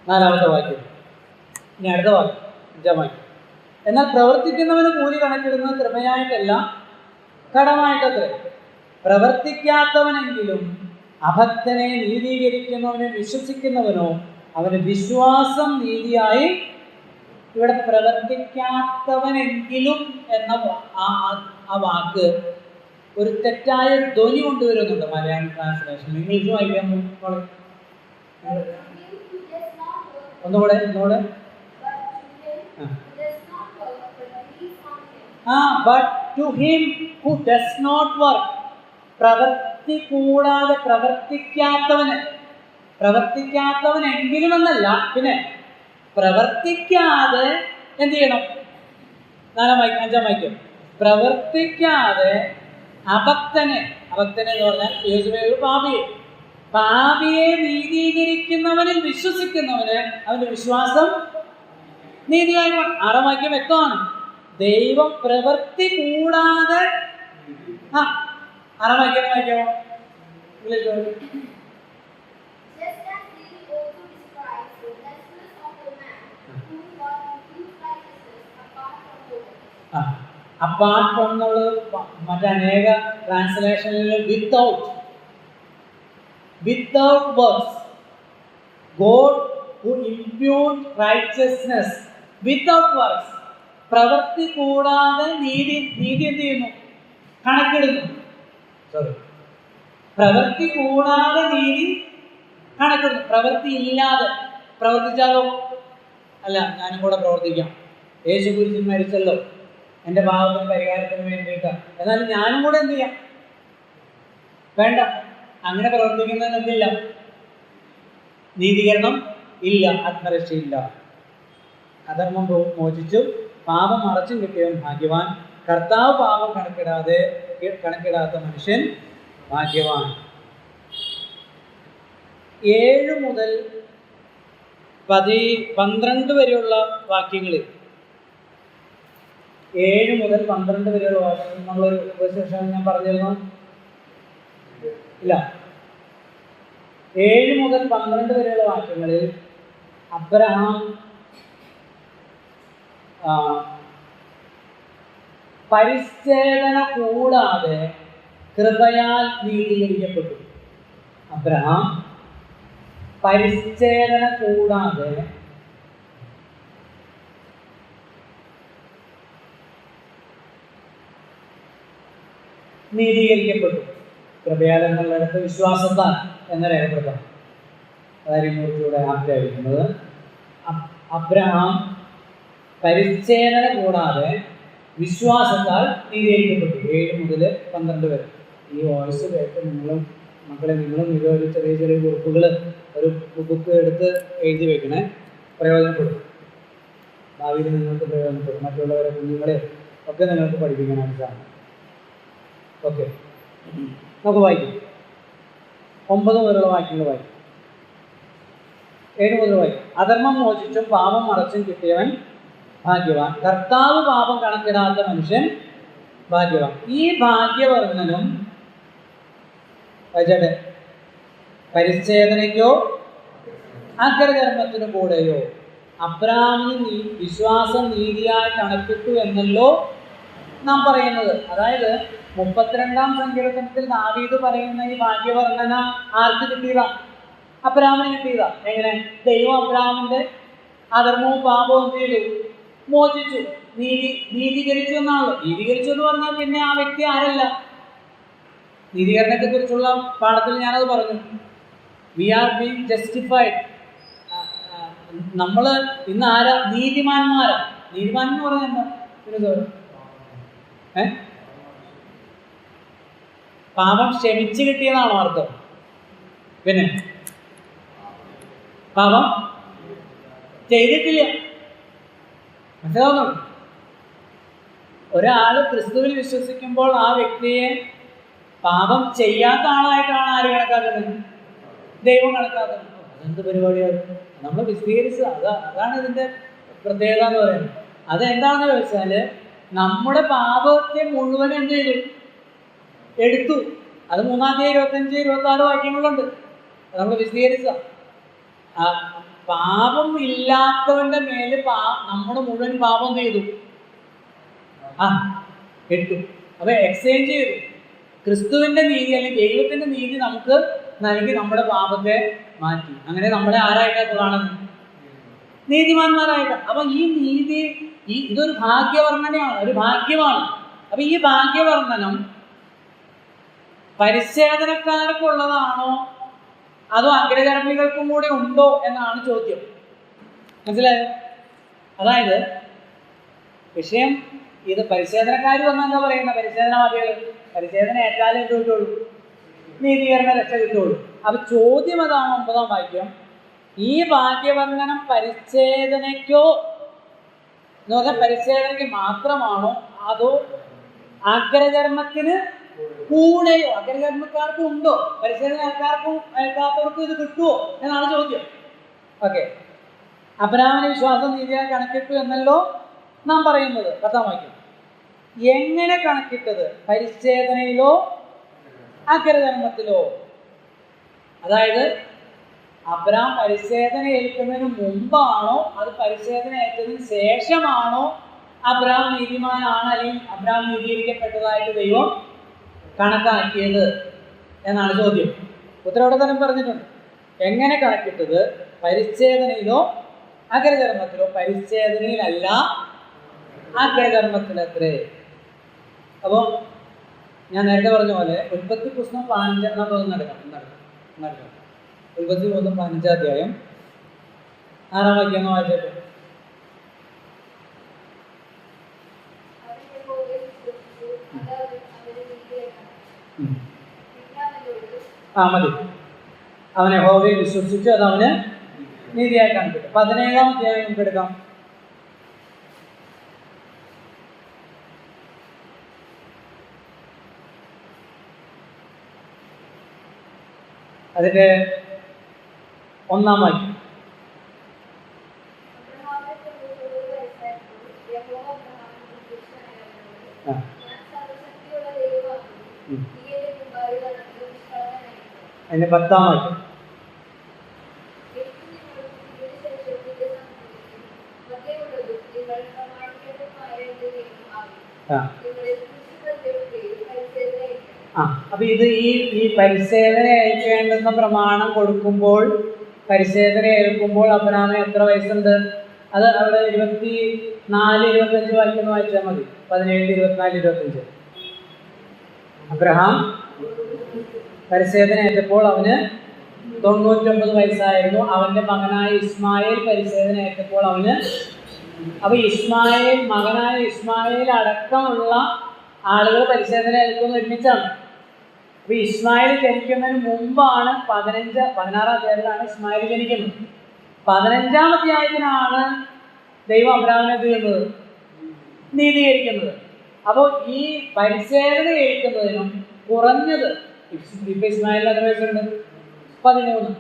4-ാമത്തെ വാക്യം. ഇനി അടുത്ത വാക്യം 5-ാം വാക്യം. എന്നാൽ പ്രവർത്തിക്കുന്നവന് കൂലി കണക്കിടുന്നത് കൃപയായിട്ടല്ല, കടമായിട്ടത്രേ. പ്രവർത്തിക്കാത്തവനെങ്കിലും അഭക്തനെ നീതീകരിക്കുന്നവനെ വിശ്വസിക്കുന്നവനോ അവന് വിശ്വാസം നീതിയായി. ഇവിടെ പ്രവർത്തിക്കാത്തവനെങ്കിലും എന്ന ആ വാക്ക് ഒരു തെറ്റായ ധ്വനി കൊണ്ടുവരുന്നുണ്ട് മലയാളം ട്രാൻസ്ലേഷൻ. ഇംഗ്ലീഷ് വായിക്കാൻ ഒന്നുകൂടെ but to him who does not work, പ്രവൃത്തി കൂടാതെ പ്രവർത്തിക്കാത്തവനെങ്കിലും എന്നല്ല, പിന്നെ പ്രവർത്തിക്കാതെ എന്ത് ചെയ്യണം? 5-ാം വാക്യം. പ്രവർത്തിക്കാതെ അഭക്തനെ എന്ന് പറഞ്ഞാൽ പാപിയെ നീതീകരിക്കുന്നവനിൽ വിശ്വസിക്കുന്നവന് അവന്റെ വിശ്വാസം നീതിയായി. 6-ാം വാക്യം വ്യക്തമാണ്. ദൈവം പ്രവൃത്തി കൂടാതെ 6-ാം വാക്യം വായിക്കാമോ? അപ്പാർട്ട് ഫ്രം എന്നുള്ളത് മറ്റനേക ട്രാൻസ്ലേഷനിൽ without works, God who impute righteousness without works. പ്രവൃത്തി കൂടാതെ നീതി എന്ത് ചെയ്യുന്നു? കണക്കിടുന്നു. പ്രവൃത്തി കൂടാതെ നീതി കണക്കിടുന്നു. പ്രവൃത്തി ഇല്ലാതെ പ്രവർത്തിച്ചാലോ? അല്ല, ഞാനും കൂടെ പ്രവർത്തിക്കാം, യേശു കുരിശിൽ മരിച്ചല്ലോ എൻ്റെ പാപത്തിന് പരിഹാരത്തിന് വേണ്ടിയിട്ട്, എന്നാലും ഞാനും കൂടെ എന്ത് ചെയ്യാം? വേണ്ട. അങ്ങനെ പ്രവർത്തിക്കുന്നതിന് എന്തില്ല? നീതീകരണം ഇല്ല, ആത്മരക്ഷയില്ല. അധർമ്മം മോചിച്ചു പാപം മറച്ചും കിട്ടിയവൻ ഭാഗ്യവാൻ. കർത്താവ് പാപം കണക്കിടാത്ത മനുഷ്യൻ ഭാഗ്യവാൻ. 7 മുതൽ 12 വരെയുള്ള വാക്യങ്ങളിൽ 7 മുതൽ 12 വരെയുള്ള വാക്യങ്ങൾ നമ്മളൊരു ഉപശേഷം ഞാൻ പറഞ്ഞിരുന്നു ഇല്ല. 7 മുതൽ 12 വരെയുള്ള വാക്യങ്ങളിൽ അബ്രഹാം പരിച്ഛേദന കൂടാതെ കൃപയാൽ നീതീകരിക്കപ്പെട്ടു. അബ്രഹാം പരിച്ഛേദന കൂടാതെ നീതീകരിക്കപ്പെട്ടു. കൃപയാൽ എന്നുള്ളിടത്ത് വിശ്വാസത്താൽ എന്ന് രേഖപ്പെടുത്തണം. അതായിരിക്കും കുറച്ചുകൂടെ ആപ്തമായിരിക്കുന്നത്. അബ്രഹാം പരിച്ഛേദന കൂടാതെ വിശ്വാസത്താൽ നീതീകരിക്കപ്പെട്ടു. 7 മുതൽ 12 വരെ. ഈ വോയിസ് കേട്ട് നിങ്ങളും ഇതൊരു ചെറിയ കുറിപ്പുകൾ ഒരു ബുക്ക് എടുത്ത് എഴുതി വെക്കണേ. പ്രയോജനപ്പെടും. ഭാവിയിൽ നിങ്ങൾക്ക് പ്രയോജനപ്പെടും. മറ്റുള്ളവരെ കുഞ്ഞുങ്ങളെ ഒക്കെ നിങ്ങൾക്ക് പഠിപ്പിക്കാനായിട്ട് സാധിക്കും. ഓക്കെ, നമുക്ക് വായിക്കാം. 9 മുതലുള്ള വാക്യങ്ങൾ വായിക്കും. 7 മുതൽ വായിക്കും. അധർമ്മം മോചിച്ചും പാപം മറച്ചും കിട്ടിയവൻ ഭാഗ്യവാൻ. കർത്താവ് പാപം കണക്കിടാത്ത മനുഷ്യൻ ഭാഗ്യവാൻ. ഈ ഭാഗ്യവർണ്ണനും വചടെ പരിച്ഛേദനയ്ക്കോ അഗ്രകർമ്മത്തിനു കൂടെയോ അബ്രാഹാമിന് വിശ്വാസം നീതിയായി കണക്കിട്ടു എന്നല്ലോ നാം പറയുന്നത്. അതായത് 32-ാം സങ്കീർത്തനത്തിൽ ദാവീദ് പറയുന്ന ഈ ഭാഗ്യവർണ്ണന ആർക്ക് കിട്ടിയതാ? അബ്രാമിന് കിട്ടിയതാ. എങ്ങനെ? ദൈവം അബ്രാമിന്റെ അധർമ്മവും പാപവും എന്ത് ചെയ്തു? മോചിച്ചു, നീതീകരിച്ചു എന്നാണല്ലോ. നീതീകരിച്ചു എന്ന് പറഞ്ഞാൽ പിന്നെ ആ വ്യക്തി ആരല്ല? നീതീകരണത്തെ കുറിച്ചുള്ള പാഠത്തിൽ ഞാനത് പറഞ്ഞു. We are being justified. നമ്മൾ ഇന്ന് ആരാ? നീതിമാന്മാരാ. നീതിമാൻ എന്ന് പറഞ്ഞാൽ എന്താ? പാപം ക്ഷമിച്ചു കിട്ടിയതാണോ അർത്ഥം? പിന്നെ പാപം ചെയ്തിട്ടില്ല. മനസ്സിലാവുന്നുണ്ട്? ഒരാൾ ക്രിസ്തുവിൽ വിശ്വസിക്കുമ്പോൾ ആ വ്യക്തിയെ പാപം ചെയ്യാത്ത ആളായിട്ടാണ് ആര് കണക്കാക്കുന്നത്? ദൈവം കണക്കാക്കുന്നത്. അതെന്ത് പരിപാടിയാണ്? നമ്മൾ വിശദീകരിച്ചത് അതാണ് ഇതിൻ്റെ പ്രത്യേകത എന്ന് പറയുന്നത്. അതെന്താണെന്ന് ചോദിച്ചാൽ നമ്മുടെ പാപത്തെ മുഴുവൻ എന്ത് ചെയ്തു? എടുത്തു. അത് 3-ാം 25, 26 വാക്യങ്ങളുണ്ട്. അത് നമ്മൾ വിശദീകരിച്ചതാണ്. പാപം ഇല്ലാത്തവന്റെ മേല് നമ്മുടെ മുഴുവൻ പാപം ചെയ്തു, ഇട്ടു. അപ്പൊ എക്സ്ചേഞ്ച് ചെയ്തു. ക്രിസ്തുവിന്റെ നീതി അല്ലെങ്കിൽ ദൈവത്തിന്റെ നീതി നമുക്ക് നൽകി നമ്മുടെ പാപത്തെ മാറ്റി. അങ്ങനെ നമ്മളെ ആരായിട്ടാണ് കാണുന്നത്? നീതിമാന്മാരായിട്ട്. അപ്പൊ ഈ നീതി ഇതൊരു ഭാഗ്യവർണ്ണനയാണ്, ഒരു ഭാഗ്യമാണ്. അപ്പൊ ഈ ഭാഗ്യവർണ്ണനം പരിച്ഛേദനക്കാർക്കുള്ളതാണോ അതോ അഗ്രകർമ്മികൾക്കും കൂടെ ഉണ്ടോ എന്നാണ് ചോദ്യം. മനസ്സിലായോ? അതായത് വിഷയം ഇത് പരിച്ഛേദനക്കാർ വന്നാൽ എന്താ പറയുന്ന? പരിച്ഛേദനവാദികൾ പരിച്ഛേദന ഏറ്റാലേ എന്ത് കിട്ടുള്ളൂ? നീതീകരണ രക്ഷ കിട്ടുള്ളൂ. അപ്പൊ ചോദ്യം അതാണ്. 9-ാം വാക്യം, ഈ ഭാഗ്യവർണ്ണനം പരിച്ഛേദനയ്ക്കോ എന്ന് പറഞ്ഞാൽ പരിച്ഛേദനയ്ക്ക് മാത്രമാണോ അതോ അഗ്രകർമ്മത്തിന് കൂടെയോ? അഗ്രകർമ്മക്കാർക്കും ഉണ്ടോ? പരിച്ഛേദന ഏൽക്കാത്തവർക്കും ഇത് കിട്ടുമോ എന്നാണ് ചോദ്യം. ഓക്കെ. അബ്രാമിന് വിശ്വാസം നീതിയായി കണക്കിട്ടു എന്നല്ലോ നാം പറയുന്നത്. 10-ാം വാക്യം, എങ്ങനെ കണക്കിട്ടത്? പരിച്ഛേദനയിലോ അഗ്രകർമ്മത്തിലോ? അതായത് അബ്രാം പരിച്ഛേദന ഏൽക്കുന്നതിന് മുമ്പാണോ അത് പരിച്ഛേദന ഏറ്റതിന് ശേഷമാണോ അബ്രാം നീതിമാനാണ് അല്ലെങ്കിൽ അബ്രാം നീതീകരിക്കപ്പെട്ടതായിട്ട് ദൈവം കണക്കാക്കിയത് എന്നാണ് ചോദ്യം. ഉത്തരവാദിത്തം പറഞ്ഞിട്ടുണ്ട്. എങ്ങനെ കണക്കിട്ടത്? പരിച്ഛേദനയിലോ അഗ്രകർമ്മത്തിലോ? പരിച്ഛേദനയിലല്ല, അഗ്രകർമ്മത്തിലത്രേ. അപ്പോൾ ഞാൻ നേരത്തെ പറഞ്ഞ പോലെ ഉൽപ്പത്തി പുസ്തകം 15 നടക്കാം. ഉൽപ്പത്തി പുസ്തകം 15-ാം അധ്യായം 6-ാം വാക്യം ഒന്ന് വായിച്ചിട്ട്. മതി. അവൻ യഹോവയെ വിശ്വസിച്ചു, അത് അവന് നീതിയായി കണക്കിട്ടു. 17-ാം അധ്യായം നമുക്ക് എടുക്കാം. അതിന്റെ 1-ാം വാക്യം. അതിന്റെ 10-ാം വാക്യം. അപ്പൊ ഇത് ഈ പരിച്ഛേദന ഏൽക്കേണ്ടുന്ന പ്രമാണം കൊടുക്കുമ്പോൾ, പരിച്ഛേദന ഏൽക്കുമ്പോൾ അബ്രാമിന് എത്ര വയസ്സുണ്ട്? അത് അവിടെ 24-25 വാക്യം വായിച്ചാൽ മതി. 17, 24, 25. അബ്രഹാം പരിച്ഛേദന ഏറ്റപ്പോൾ അവന് 99 വയസ്സായിരുന്നു. അവന്റെ മകനായ ഇസ്മായേൽ പരിച്ഛേദന ഏറ്റപ്പോൾ അവന്, അപ്പൊ മകനായ ഇസ്മായേൽ അടക്കമുള്ള ആളുകൾ പരിച്ഛേദന ഏൽക്കുന്ന ഒരുമിച്ചാണ്. അപ്പൊ ഇസ്മായിൽ ജനിക്കുന്നതിന് മുമ്പാണ് 16-ാം അധ്യായത്തിലാണ് ഇസ്മായിൽ ജനിക്കുന്നത്. 15-ാം അധ്യായത്തിനാണ് ദൈവം അബ്രാമിനെ എന്ത് ചെയ്യുന്നത്? നീതീകരിക്കുന്നത്. അപ്പോൾ ഈ പരിച്ഛേദന ഏൽക്കുന്നതിനും കുറഞ്ഞത് ഇപ്പൊ ഇസ്മായിലിന് എത്ര വയസ്സുണ്ട്? 13.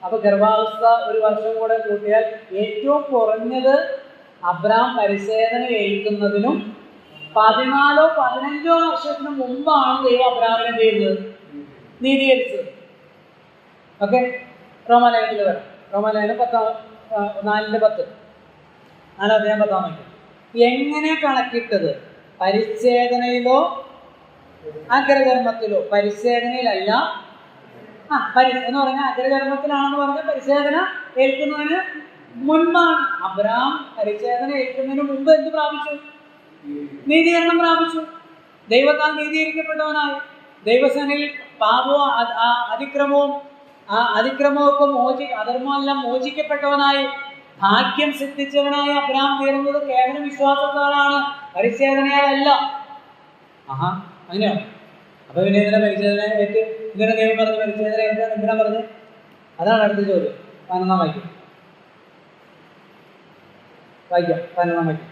അപ്പൊ ഗർഭാവസ്ഥ ഒരു വർഷം കൂടെ കൂട്ടിയാൽ ഏറ്റവും കുറഞ്ഞത് അബ്രാം പരിച്ഛേദന ഏൽക്കുന്നതിനും 14 15 വർഷത്തിന് മുമ്പാണ് ദൈവം അബ്രാമിനെ എന്ത് ചെയ്യുന്നത്? നീതീകരിച്ചത്. ഓക്കെ. റോമാലേഖനത്തിൽ വരാം. റോമാലേഖനം 4:10. 4-ാം അധ്യായം 10-ാം വാക്യം. എങ്ങനെ കണക്കിട്ടത്? പരിച്ഛേദനയിലോ അഗ്രചർമ്മത്തിലോ? പരിച്ഛേദനയിലല്ല. എന്ന് പറഞ്ഞാൽ അഗ്രചർമ്മത്തിലാണെന്ന് പറഞ്ഞാൽ പരിച്ഛേദന ഏൽക്കുന്നതിന് മുൻപാണ്. അബ്രഹാം പരിച്ഛേദന ഏൽക്കുന്നതിന് മുമ്പ് എന്ത് പ്രാപിച്ചു? നീതീകരണം പ്രാപിച്ചു. ദൈവത്താൽ നീതീകരിക്കപ്പെട്ടവനായി, ദൈവസേനയിൽ പാപവും അതിക്രമമൊക്കെ അധർമ്മമെല്ലാം മോചിക്കപ്പെട്ടവനായി, ഭാഗ്യം സിദ്ധിച്ചവനായി അബ്രഹാം തീർന്നത് കേവലം വിശ്വാസത്താലാണ്, പരിച്ഛേദനയാലല്ല. അങ്ങനെയോ? അപ്പൊ പിന്നെ എന്തിനാ പരിച്ഛേദന ഏറ്റ്? ഇങ്ങനെ ദൈവം പറഞ്ഞ് പരിച്ഛേദന ഏറ്റാൻ എന്തിനാ പറഞ്ഞത്? അതാണ് അടുത്ത ചോദ്യം. 11 വാക്യം വായിക്കാം. 11 വാക്യം.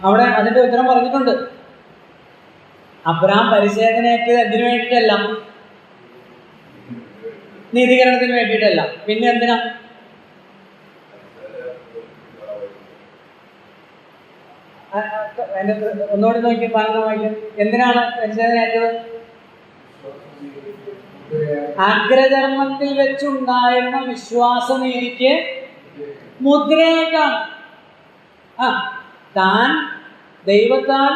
അവിടെ അതിന്റെ ഉത്തരം പറഞ്ഞിട്ടുണ്ട്. അബ്രഹാം പരിച്ഛേദനയേറ്റത് എന്തിനു വേണ്ടിയിട്ടല്ല? നീതീകരണത്തിന് വേണ്ടിയിട്ടല്ല. പിന്നെ എന്തിനാ? ഒന്നുകൂടി നോക്കി 11 വാക്യം. എന്തിനാണ് പരിച്ഛേദനയേറ്റത്? അഗ്രചർമ്മത്തിൽ വെച്ചുണ്ടായിരുന്ന വിശ്വാസനീതിക്ക് മുദ്രയായിട്ടാണ്. താൻ ദൈവത്താൽ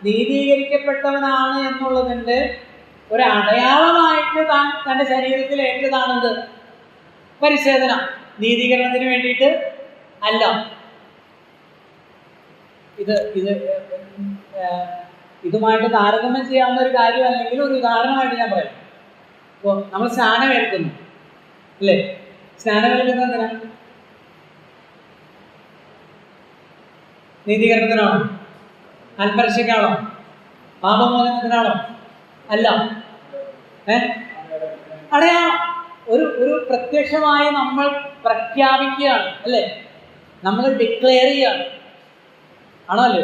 നീതീകരിക്കപ്പെട്ടവനാണ് എന്നുള്ളതിൻ്റെ ഒരു അടയാളമായിട്ട് താൻ തൻ്റെ ശരീരത്തിൽ ഏറ്റതാണെന്ത്? പരിച്ഛേദന. നീതീകരണത്തിന് വേണ്ടിയിട്ട് അല്ല. ഇതുമായിട്ട് താരതമ്യം ചെയ്യാവുന്ന ഒരു കാര്യമല്ലെങ്കിൽ ഒരു ഉദാഹരണമായിട്ട് ഞാൻ പറയാം. ഇപ്പോൾ നമ്മൾ സ്നാനമേൽക്കുന്നു അല്ലേ? സ്നാനമേൽക്കുന്നത് എന്തിനാ? നീതീകരണത്തിനാണോ? അൽപരക്ഷയ്ക്കാണോ? പാപമോചനത്തിനാണോ? അല്ല. അടയാളം. ഒരു പ്രത്യക്ഷമായി നമ്മൾ പ്രഖ്യാപിക്കുകയാണ് അല്ലേ? നമ്മൾ ഡിക്ലെയർ ചെയ്യാണ്. ആണോ അല്ലേ?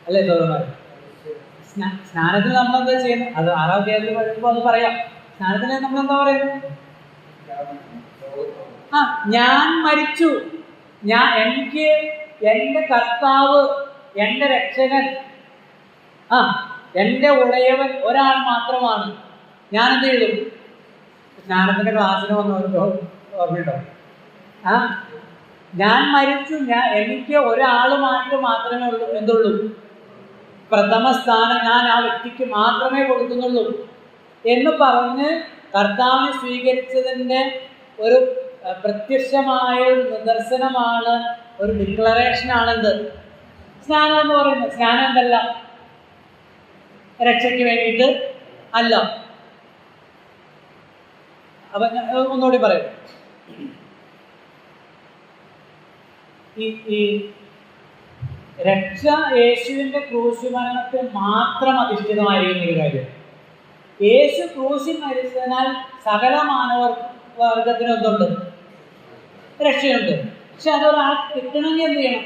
അല്ലേ സഹോദരന്മാർ? സ്നാനത്തിൽ നമ്മളെന്താ ചെയ്യുന്നത്? അത് 6ാം അധ്യായത്തിൽ പഠിക്കുമ്പോൾ അത് പറയാം. സ്നാനത്തിൽ നമ്മളെന്താ പറയുന്നത്? ഞാൻ മരിച്ചു, എനിക്ക് എൻ്റെ കർത്താവ്, എൻ്റെ രക്ഷകൻ, എൻ്റെ ഉടയവൻ ഒരാൾ മാത്രമാണ്. ഞാൻ എന്ത് ചെയ്തു? സ്നാനത്തിൻ്റെ ക്ലാസ്സിന് വന്നവർക്ക് ഓർമ്മയുണ്ടോ? ഞാൻ മരിച്ചു, എനിക്ക് ഒരാളുമായിട്ട് മാത്രമേ എന്തുള്ളൂ? പ്രഥമ സ്ഥാനം ഞാൻ ആ വ്യക്തിക്ക് മാത്രമേ കൊടുക്കുന്നുള്ളൂ എന്ന് പറഞ്ഞ് കർത്താവിനെ സ്വീകരിച്ചതിൻ്റെ ഒരു പ്രത്യക്ഷമായ ഒരു നിദർശനമാണ്, ഒരു ഡിക്ലറേഷനാണെന്ത്? സ്നാനം എന്ന് പറയുന്നത്. സ്നാനം എന്തല്ല? രക്ഷയ്ക്ക് വേണ്ടിയിട്ട് അല്ല. അപ്പൊ ഒന്നുകൂടി പറയും. ഈ രക്ഷ യേശുവിൻ്റെ ക്രൂശ് മരണത്തിൽ മാത്രം അധിഷ്ഠിതമായിരിക്കുന്ന ഒരു കാര്യം. യേശു ക്രൂശിൽ മരിച്ചതിനാൽ സകല മാനവർഗത്തിനും എന്തുണ്ട്? രക്ഷയുണ്ട്. പക്ഷെ അതൊരാൾ കിട്ടണമെങ്കിൽ എന്ത് ചെയ്യണം?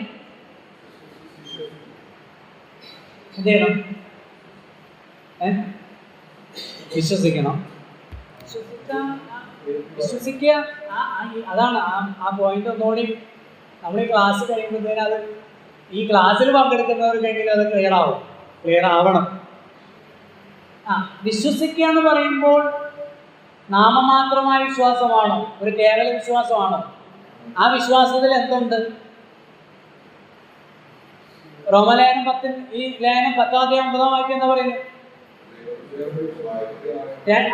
വിശ്വസിക്കണം. വിശ്വസിക്കുക. അതാണ് ആ പോയിന്റ്. ഒന്നുകൂടി നമ്മൾ ഈ ക്ലാസ് കഴിയുമ്പോഴത്തേനും അത് ഈ ക്ലാസ്സിൽ പങ്കെടുക്കുന്നവർക്കെങ്കിലും അത് ക്ലിയർ ആവണം. വിശ്വസിക്കുക എന്ന് പറയുമ്പോൾ നാമമാത്രമായ വിശ്വാസമാണോ? ഒരു കേവല വിശ്വാസമാണോ? ആ വിശ്വാസത്തിൽ എന്തുണ്ട്? റോമലേഖനം 10 ഈ ലേഖനം 10-ാം അധ്യായം 9-ാം വാക്യം എന്താ പറയുന്നത്?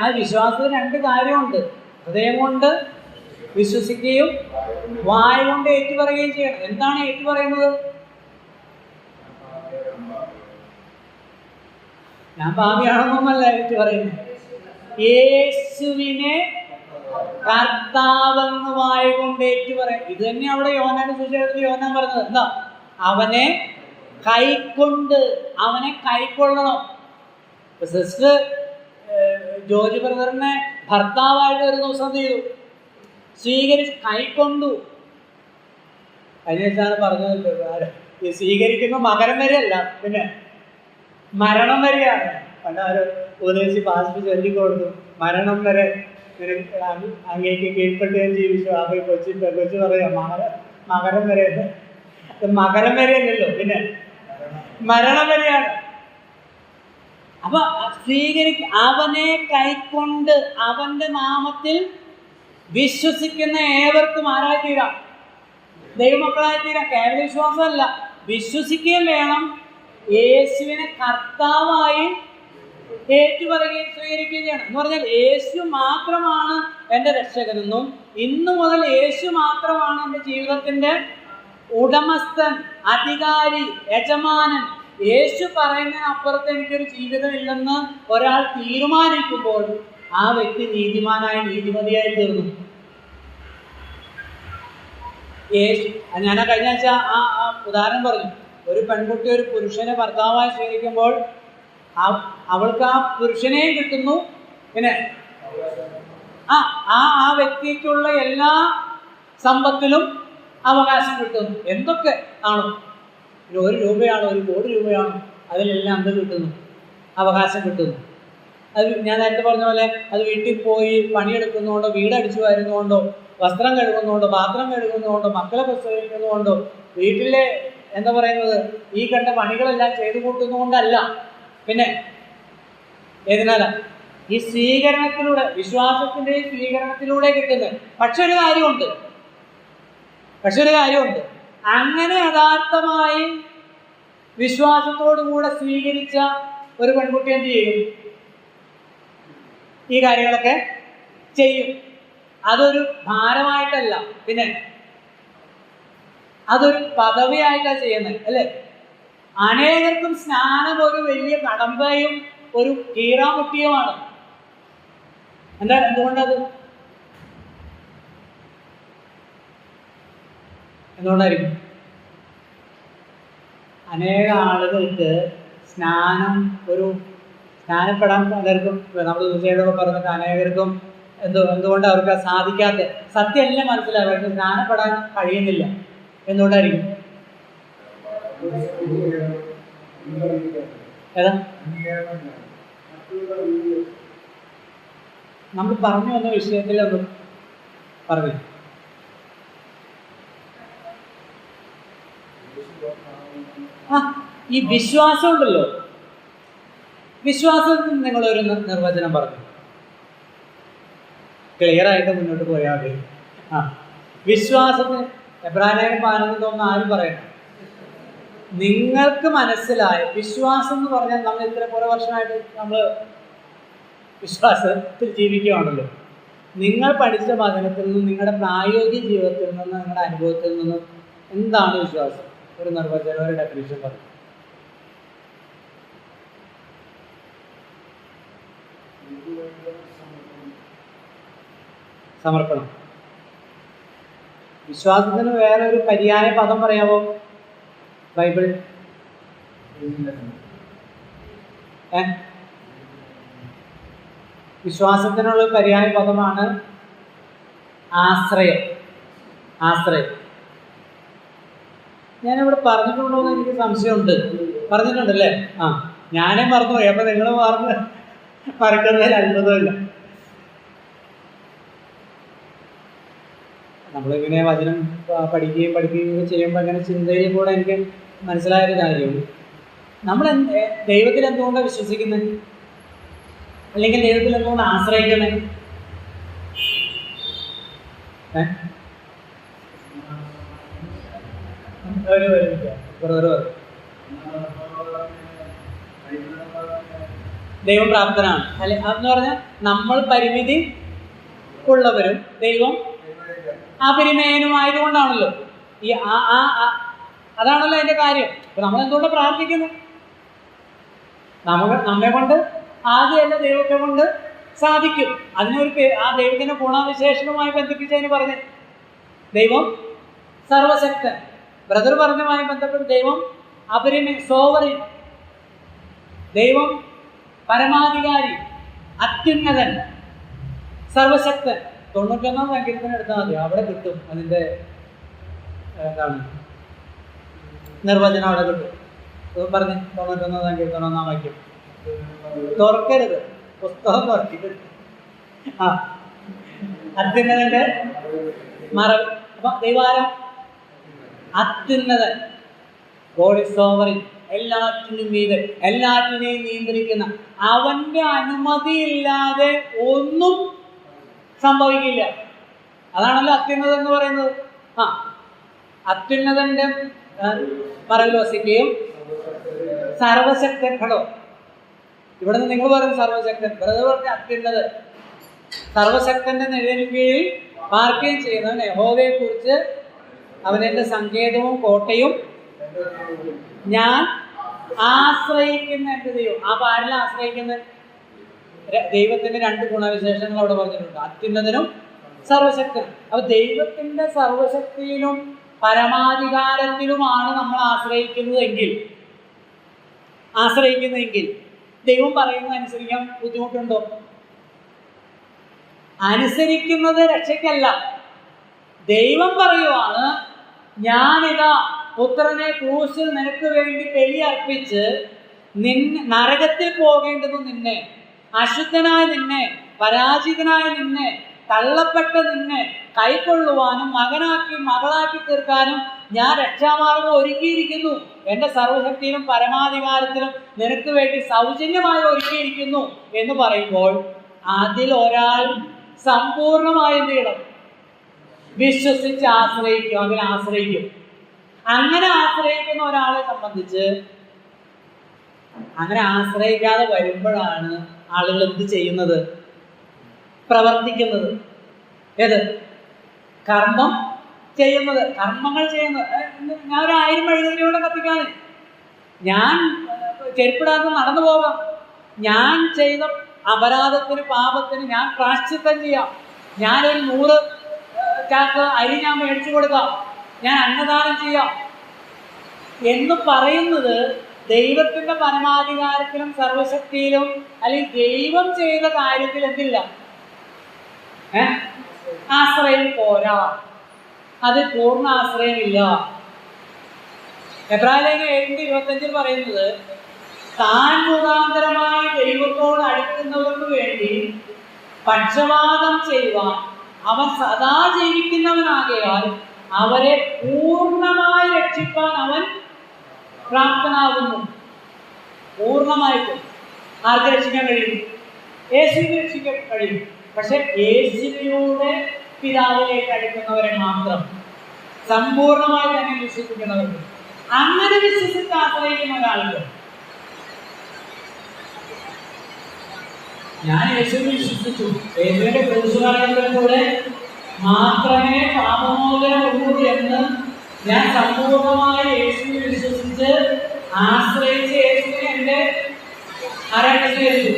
ആ വിശ്വാസത്തിൽ 2 കാര്യമുണ്ട്. ഹൃദയം കൊണ്ട് വിശ്വസിക്കുകയും വായ കൊണ്ട് ഏറ്റുപറയുകയും ചെയ്യണം. എന്താണ് ഏറ്റുപറയുന്നത്? ഞാൻ പാപിയാണെന്നൊന്നല്ല ഏറ്റുപറയുന്നത്. യേശുവിനെ കർത്താവെന്ന് വായ കൊണ്ട് ഏറ്റുപറയും. ഇത് തന്നെ അവിടെ യോഹന്നാന്റെ സുവിശേഷത്തിൽ യോഹന്നാൻ പറഞ്ഞത് എന്താ? അവനെ കൈക്കൊള്ളണം. സിസ്റ്റർ ജോർജ് ബ്രദറിനെ ഭർത്താവായിട്ട് ഒരു ദിവസം ചെയ്തു, സ്വീകരിച്ച് കൈക്കൊണ്ടു. അതിനനുസരിച്ചാണ് പറഞ്ഞത്. ഈ സ്വീകരിക്കുന്ന മകരം വരെയല്ല, പിന്നെ മരണം വരെയാണ്. പണ്ടാരോ ഉപദേശി പാസ്റ്റ് ചൊല്ലിക്കൊടുത്തു, മരണം വരെ അങ്ങേക്ക് കീഴ്പ്പെട്ട് ഞാൻ ജീവിച്ചു. ആ കൊച്ചു പറയാം മകരം വരെ. മകരം വരെയല്ലല്ലോ, പിന്നെ മരണം വരെയാണ്. അപ്പൊ അവനെ കൈക്കൊണ്ട് അവന്റെ നാമത്തിൽ വിശ്വസിക്കുന്ന ഏവർക്കും ആരായി തീരാം? ദൈവമക്കളായി തീരാം. കേവല വിശ്വാസമല്ല, വിശ്വസിക്കുകയും വേണം. യേശുവിനെ കർത്താവായി ഏറ്റുപറയുകയും സ്വീകരിക്കുകയും ചെയ്യണം. എന്ന് പറഞ്ഞാൽ യേശു മാത്രമാണ് എൻ്റെ രക്ഷകനെന്നും ഇന്നു മുതൽ യേശു മാത്രമാണ് എൻ്റെ ജീവിതത്തിൻ്റെ ഉടമസ്ഥൻ, അധികാരി, യജമാനൻ, യേശു പറയുന്നതിനപ്പുറത്ത് എനിക്കൊരു ജീവിതമില്ലെന്ന് ഒരാൾ തീരുമാനിക്കുമ്പോൾ ആ വ്യക്തി നീതിമാനായി നീതിമതിയായി തീർന്നു. ഞാൻ കഴിഞ്ഞ ആഴ്ച ആ ഉദാഹരണം പറഞ്ഞു. ഒരു പെൺകുട്ടി ഒരു പുരുഷനെ ഭർത്താവായി സ്വീകരിക്കുമ്പോൾ അവൾക്ക് ആ പുരുഷനെയും കിട്ടുന്നു, പിന്നെ ആ വ്യക്തിക്കുള്ള എല്ലാ സമ്പത്തിലും അവകാശം കിട്ടുന്നു. എന്തൊക്കെ ആണോ, 1 രൂപയാണോ, 1 കോടി രൂപയാണോ, അതിലെല്ലാം എന്ത് കിട്ടുന്നു? അവകാശം കിട്ടുന്നു. അത് ഞാൻ നേരത്തെ പറഞ്ഞ പോലെ അത് വീട്ടിൽ പോയി പണിയെടുക്കുന്നതുകൊണ്ടോ, വീടടിച്ചു വരുന്നതുകൊണ്ടോ, വസ്ത്രം കഴുകുന്നതുകൊണ്ടോ, പാത്രം കഴുകുന്നതുകൊണ്ടോ, മക്കളെ പ്രസവിക്കുന്നതുകൊണ്ടോ, വീട്ടിലെ എന്താ പറയുന്നത് ഈ കണ്ട പണികളെല്ലാം ചെയ്തു കൂട്ടുന്നതുകൊണ്ടല്ല. പിന്നെ ഏതിനാലാ? ഈ സ്വീകരണത്തിലൂടെ, വിശ്വാസത്തിന്റെ സ്വീകരണത്തിലൂടെ കിട്ടുന്നത്. പക്ഷെ ഒരു കാര്യമുണ്ട്, അങ്ങനെ യഥാർത്ഥമായി വിശ്വാസത്തോടുകൂടെ സ്വീകരിച്ച ഒരു പെൺകുട്ടി എന്ത് ചെയ്യും? ഈ കാര്യങ്ങളൊക്കെ ചെയ്യും. അതൊരു ഭാരമായിട്ടല്ല, പിന്നെ അതൊരു പദവിയായിട്ടാണ് ചെയ്യുന്നത്, അല്ലേ? അനേകർക്കും സ്നാനം ഒരു വലിയ കടമ്പയും ഒരു കീറാമുട്ടിയുമാണ്. എന്തുകൊണ്ടായിരിക്കും? അനേക ആളുകൾക്ക് സ്നാനപ്പെടാൻ പലർക്കും, നമ്മൾ തീർച്ചയായിട്ടും പറഞ്ഞിട്ട് അനേകർക്കും എന്തുകൊണ്ട് അവർക്ക് സാധിക്കാത്ത സത്യമല്ല മനസ്സിലാവും. അവർക്ക് സ്നാനപ്പെടാൻ കഴിയുന്നില്ല. എന്തുകൊണ്ടായിരിക്കും? ഏതാ നമ്മൾ പറഞ്ഞു വന്ന വിഷയത്തിൽ ഒന്ന് പറഞ്ഞു. ഈ വിശ്വാസം ഉണ്ടല്ലോ, വിശ്വാസത്തിന് നിങ്ങളൊരു നിർവചനം പറഞ്ഞു, ക്ലിയർ ആയിട്ട് മുന്നോട്ട് പോയാൽ മതി. വിശ്വാസത്തിന് എബ്രായലേഖനം 11:1 ആരും പറയണം. നിങ്ങൾക്ക് മനസ്സിലായ വിശ്വാസം എന്ന് പറഞ്ഞാൽ, നമ്മൾ ഇത്ര കുറെ വർഷമായിട്ട് നമ്മൾ വിശ്വാസത്തിൽ ജീവിക്കുകയാണല്ലോ. നിങ്ങൾ പഠിച്ച വചനത്തിൽ നിന്നും, നിങ്ങളുടെ പ്രായോഗിക ജീവിതത്തിൽ നിന്നും, നിങ്ങളുടെ അനുഭവത്തിൽ നിന്നും എന്താണ് വിശ്വാസം? ഒരു നിർവചനം, ഒരു ഡെഫിനിഷൻ പറഞ്ഞു. സമർപ്പണം. വിശ്വാസത്തിന് വേറെ ഒരു പര്യായ പദം പറയാമോ? ബൈബിൾ വിശ്വാസത്തിനുള്ള പര്യായ പദമാണ് ആശ്രയം. ഞാനിവിടെ പറഞ്ഞിട്ടുണ്ടോ എന്ന് എനിക്ക് സംശയമുണ്ട്. പറഞ്ഞിട്ടുണ്ടല്ലേ? ഞാനേ മറന്നുപോയി. അപ്പൊ നിങ്ങൾ മറക്കുന്നതിൽ അത്ഭുതമില്ല. നമ്മളിങ്ങനെ വചനം പഠിക്കുകയും ചെയ്യുമ്പോൾ അങ്ങനെ ചിന്തയിൽ കൂടെ എനിക്ക് മനസ്സിലായൊരു കാര്യം, നമ്മൾ ദൈവത്തിൽ എന്തുകൊണ്ടാണ് വിശ്വസിക്കുന്നത്, അല്ലെങ്കിൽ ദൈവത്തിൽ എന്തുകൊണ്ട് ആശ്രയിക്കുന്നത്? ദൈവം പ്രാപ്തനാണ് അല്ലെ? അതെന്ന് പറഞ്ഞാൽ നമ്മൾ പരിമിതി ഉള്ളവരും ദൈവം അപരിമേയനുമായതുകൊണ്ടാണല്ലോ. ഈ അതാണല്ലോ അതിന്റെ കാര്യം. അപ്പൊ നമ്മൾ എന്തുകൊണ്ട് പ്രാർത്ഥിക്കുന്നു? നമ്മെ കൊണ്ട് ആദ്യമല്ല, ദൈവത്തെ കൊണ്ട് സാധിക്കും. അതിനൊരു ആ ദൈവത്തിന്റെ ഗുണവിശേഷണവുമായി ബന്ധിപ്പിച്ചതിന് പറഞ്ഞ് ദൈവം സർവശക്തൻ. ബ്രദർ പറഞ്ഞതുമായി ബന്ധപ്പെട്ട് ദൈവം സോവറിൻ, ദൈവം പരമാധികാരി, അത്യുന്നതൻ, സർവശക്തൻ. 91 സങ്കീർത്തനം എടുത്താൽ മതി, അവിടെ കിട്ടും അതിൻ്റെ എന്താണ് നിർവചനം അവിടെ കിട്ടും. പറഞ്ഞ് 91 സങ്കീർത്തനം 1 വാക്യം. തുറക്കരുത്, പുസ്തകം തുറക്കരുത്. അത്യുന്നതന്റെ മറവ്. അപ്പൊ ദൈവാരം അത്യുന്നതൻ, ഗോഡ് ഈസ് സോവറിൻ, എല്ലാറ്റിനും മീതെ, എല്ലാറ്റിനെയും നിയന്ത്രിക്കുന്ന, അവന്റെ അനുമതിയില്ലാതെ ഒന്നും സംഭവിക്കില്ല. അതാണല്ലോ അത്യുന്നതൻ എന്ന് പറയുന്നത്. അത്യുന്നതന്റെ മറവിൽ വസിക്കുകയും സർവശക്തൻ. കേട്ടോ, ഇവിടെ നിന്ന് നിങ്ങൾ പറയും സർവശക്തൻ, ബ്രദർ പറഞ്ഞ അത്യുന്നതൻ. സർവശക്തന്റെ നിഴലിൻ കീഴിൽ പാർക്കുകയും ചെയ്യുന്നവൻ യഹോവയെ കുറിച്ച് അവനെന്റെ സങ്കേതവും കോട്ടയും ഞാൻ ആശ്രയിക്കുന്ന എന്റെ ദൈവം. ആ പാരിൽ ആശ്രയിക്കുന്ന ദൈവത്തിന്റെ 2 ഗുണവിശേഷങ്ങൾ അവിടെ പറഞ്ഞിട്ടുണ്ട്, അത്യുന്നതനും സർവശക്തനും. അപ്പൊ ദൈവത്തിന്റെ സർവശക്തിയിലും പരമാധികാരത്തിലുമാണ് നമ്മൾ ആശ്രയിക്കുന്നതെങ്കിൽ ദൈവം പറയുന്നത് അനുസരിക്കാൻ ബുദ്ധിമുട്ടുണ്ടോ? അനുസരിക്കുന്നത് രക്ഷയ്ക്കല്ല. ദൈവം പറയുവാണ്, ഞാനിതാ പുത്രനെ ക്രൂശിൽ നിനക്ക് വേണ്ടി ബലിയർപ്പിച്ച് നരകത്തിൽ പോകേണ്ടത് നിന്നെ, അശുദ്ധനായ നിന്നെ, പരാജിതനായ നിന്നെ, തള്ളപ്പെട്ട നിന്നെ കൈക്കൊള്ളുവാനും മകളാക്കി തീർക്കാനും ഞാൻ രക്ഷാമാർഗം ഒരുക്കിയിരിക്കുന്നു. എൻ്റെ സർവശക്തിയിലും പരമാധികാരത്തിലും നിനക്ക് വേണ്ടി സൗജന്യമായി ഒരുക്കിയിരിക്കുന്നു എന്ന് പറയുമ്പോൾ അതിൽ ഒരാൾ സമ്പൂർണമായി നേടും, വിശ്വസിച്ച് ആശ്രയിക്കും, അതിൽ ആശ്രയിക്കും. അങ്ങനെ ആശ്രയിക്കുന്ന ഒരാളെ സംബന്ധിച്ച്, അങ്ങനെ ആശ്രയിക്കാതെ വരുമ്പോഴാണ് ആളുകൾ എന്ത് ചെയ്യുന്നത്? പ്രവർത്തിക്കുന്നത്. ഏത്? കർമ്മം ചെയ്യുന്നത്, കർമ്മങ്ങൾ ചെയ്യുന്നത്. ഞാൻ ഒരു 1000 മെഴുകുതിരിയോടെ കത്തിക്കാതെ, ഞാൻ ചെരുപ്പിടാതെ നടന്നു പോകാം, ഞാൻ ചെയ്ത അപരാധത്തിന് പാപത്തിന് ഞാൻ പ്രാശ്ചിത്തം ചെയ്യാം, ഞാനൊരു 100 ചാക്ക് അരി ഞാൻ മേടിച്ചു കൊടുക്കാം, ഞാൻ അന്നദാനം ചെയ്യാം എന്ന് പറയുന്നത് ദൈവത്തിന്റെ പരമാധികാരത്തിലും സർവശക്തിയിലും അല്ലെങ്കിൽ ദൈവം ചെയ്ത കാര്യത്തിൽ എന്തില്ല? ആശ്രയം പോരാ, അത് പൂർണ്ണ ആശ്രയമില്ല. എബ്രായലേഖനം 7:25 പറയുന്നത്, താൻ മുഖാന്തരമായി ദൈവത്തോട് അടുക്കുന്നവർക്ക് വേണ്ടി പക്ഷപാതം ചെയ്യുവാൻ അവൻ സദാ ജീവിക്കുന്നവനാകയാൽ അവരെ പൂർണ്ണമായി രക്ഷിക്കാൻ അവൻ പ്രാപ്തനാകുന്നു. പൂർണ്ണമായിട്ടും ആർക്ക് രക്ഷിക്കാൻ കഴിയും? യേശുവിനെ രക്ഷിക്കാൻ കഴിയും. പക്ഷെ യേശുവിലൂടെ പിതാവിലേക്ക് അടുക്കുന്നവരെ മാത്രം, സമ്പൂർണമായി തന്നെ വിശ്വസിക്കുന്നവർക്ക്. അങ്ങനെ വിശ്വസിച്ച് ആശ്രയിക്കുന്ന ഒരാൾക്ക്, ഞാൻ യേശുവിനെ വിശ്വസിച്ചു, യേശുവിന്റെ ക്രൂശുമരണത്തിലൂടെ മാത്രമേ പാപമോചനം ഉള്ളൂ എന്ന് ഞാൻ സമ്പൂർണമായി യേശുവിനെ വിശ്വസിച്ച് ആശ്രയിച്ച് യേശുവിനെ എൻ്റെ ആരായിട്ട് സ്വീകരിച്ചു,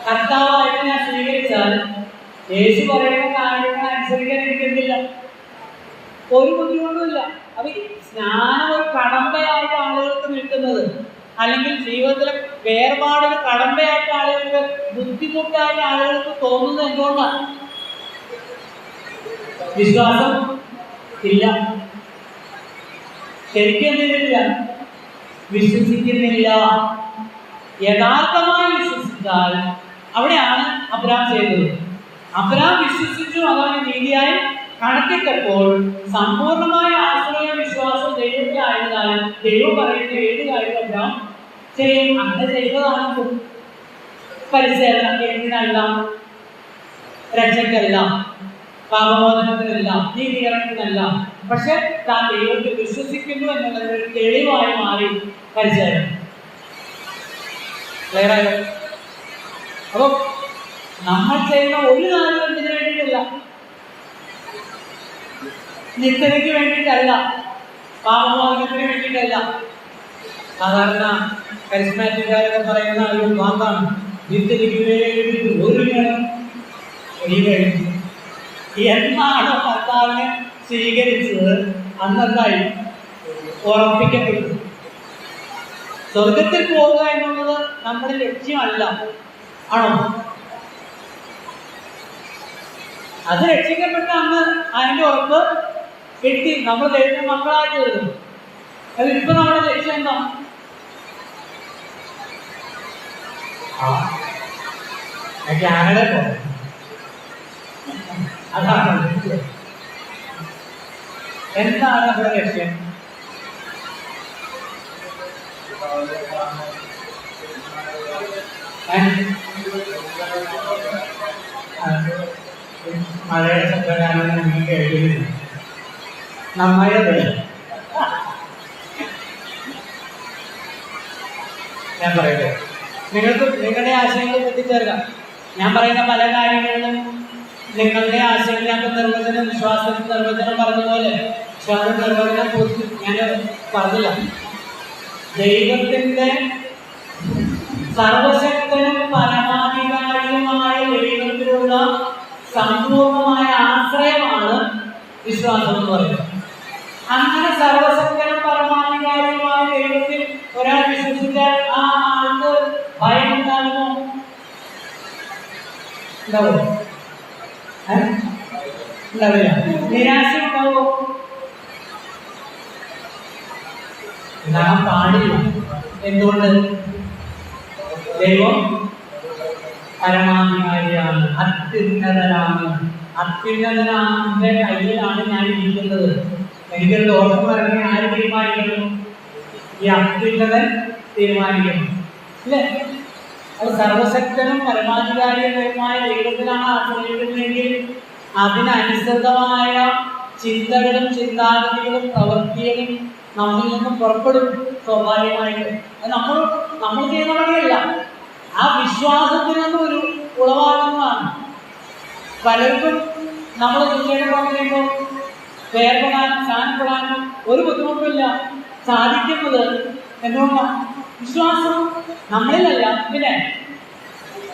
കർത്താവായിട്ട് ഞാൻ സ്വീകരിച്ചാൽ യേശു പറയുന്ന കാര്യങ്ങൾ അനുസരിക്കാൻ എനിക്കെന്തില്ല? ഒരു ബുദ്ധിമുട്ടുമില്ല. അപ്പൊ സ്നാനം ഒരു കടമ്പയായിട്ട് ആളുകൾക്ക് നിൽക്കുന്നത്, അല്ലെങ്കിൽ ജീവിതത്തിലെ വേർപാടിന് കടമ്പയായിട്ട് ആളുകൾക്ക്, ബുദ്ധിമുട്ടായിട്ട് ആളുകൾക്ക് തോന്നുന്നത് എന്തുകൊണ്ടാണ്? വിശ്വാസം ഇല്ല. ശരിക്കും എന്തില്ല? വിശ്വസിക്കുന്നില്ല. യഥാർത്ഥമായി വിശ്വസിച്ചാൽ അവിടെയാണ് അബ്രഹാം ചെയ്തത്. അബ്രഹാം വിശ്വസിച്ചു, അതാണ് നീതിയായി കണക്കിട്ടപ്പോൾ സമ്പൂർണമായ ആശ്രയ വിശ്വാസം ദൈവത്തിലായതിനാൽ ദൈവം പറയുന്ന ഏത് കാര്യം അബ്രഹാം ചെയ്യും. അങ്ങനെ ചെയ്തതാണ് പരിസരം. എന്തിനല്ല? രക്ഷയ്ക്കല്ല, പാപമോചനത്തിനല്ല, നീതീകരണത്തിനല്ല. പക്ഷെ താൻ ദൈവത്തിൽ വിശ്വസിക്കുന്നു എന്നുള്ളത് ഒരു തെളിവായി മാറി പരിസരം. ക്ലിയറായോ? അപ്പൊ നമ്മൾ ചെയ്യുന്ന ഒരു കാര്യം എന്തിനു വേണ്ടിയിട്ടല്ല, നിത്യതയ്ക്ക് വേണ്ടിയിട്ടല്ല, പാപമോചനത്തിന് വേണ്ടിയിട്ടല്ല. സാധാരണ കരിസ്മാറ്റിക്കാരൊക്കെ പറയുന്ന ഒരു വാക്കാണ്, നിത്യതയ്ക്ക് വേണ്ടി ഒരുങ്ങണം. എന്നാണോ കർത്താവിനെ സ്വീകരിച്ചത് അന്നത്തായി ഉറപ്പിക്കപ്പെട്ടു. സ്വർഗത്തിൽ പോവുക എന്നുള്ളത് നമ്മുടെ ലക്ഷ്യമല്ല, ആണോ? അത് രക്ഷിക്കപ്പെട്ട അന്ന് അതിന്റെ ഉറപ്പ് കിട്ടി, നമ്മൾ ദൈവത്തിന്റെ മക്കളായിട്ട് വരുന്നു. അത് ഇപ്പൊ നമ്മുടെ ലക്ഷ്യം എന്താ? കാനഡ പോലെ അതാണ് എന്താണ് നമ്മുടെ ലക്ഷ്യം? മഴയുടെ ശബ്ദകാരണം നിങ്ങൾ കേൾക്കുന്നില്ല. നന്നായത് ഞാൻ പറയട്ടെ, നിങ്ങൾക്ക് നിങ്ങളുടെ ആശയങ്ങൾ എത്തിച്ചേർക്കാം. ഞാൻ പറയുന്ന പല കാര്യങ്ങളിലും നിങ്ങളുടെ ആശയങ്ങൾ ഞാൻ നിർവചനം, വിശ്വാസത്തിന് നിർവചനം പറഞ്ഞതുപോലെ വിശ്വാസ നിർവചനം ഞാൻ പറഞ്ഞില്ല. ദൈവത്തിന്റെ സർവശക്തനും പരമാധികാരിയുമായ ദൈവത്തിലുള്ള സമ്പൂർണമായ ആശ്രയമാണ് വിശ്വാസം എന്ന് പറയുന്നത്. അങ്ങനെ സർവശക്തനും പരമാധികാരിയുമായ ദൈവത്തിൽ ഒരാൾ വിശ്വസിച്ചാൽ ആ ആൾക്ക് ഭയം ഉണ്ടാകുമോ? ഉണ്ടാവോ? ഉണ്ടാവില്ല. നിരാശ ഉണ്ടാവോ? ഉണ്ടാകാൻ പാടില്ല. എന്തുകൊണ്ട്? ദൈവം പരമാധികാരിയാണ്, അത്യുന്നതനാണ്. അത്യുന്നതനാന്റെ കയ്യിലാണ് ഞാൻ ഇരിക്കുന്നത്. എനിക്കൊരു ദോഷം പറഞ്ഞാൽ ആര് തീരുമാനിക്കണം? ഈ അത്യുന്നതൻ തീരുമാനിക്കണം, അല്ലേ? അത് സർവശക്തനും പരമാധികാരിയുമായ ദൈവത്തിലാണ് ആശ്രയിക്കുന്നതെങ്കിൽ അതിനനുസൃതമായ ചിന്തകളും ചിന്താഗതികളും പ്രവൃത്തികളും നമ്മിൽ നിന്നും പുറപ്പെടും സ്വാഭാവികമായിട്ട്. അത് നമ്മൾ ചെയ്യുന്ന പണിയല്ല, ആ വിശ്വാസത്തിൽ നിന്നും ഒരു ഉളവാകുന്നതാണ്. പലർക്കും നമ്മൾ ചിന്തയുടെ പറയുമ്പോൾ വേർപെടാനും സ്ഥാനപ്പെടാനും ഒരു ബുദ്ധിമുട്ടില്ല. സാധിക്കുന്നത് എന്തുകൊണ്ടാണ്? വിശ്വാസം നമ്മളിലല്ല, പിന്നെ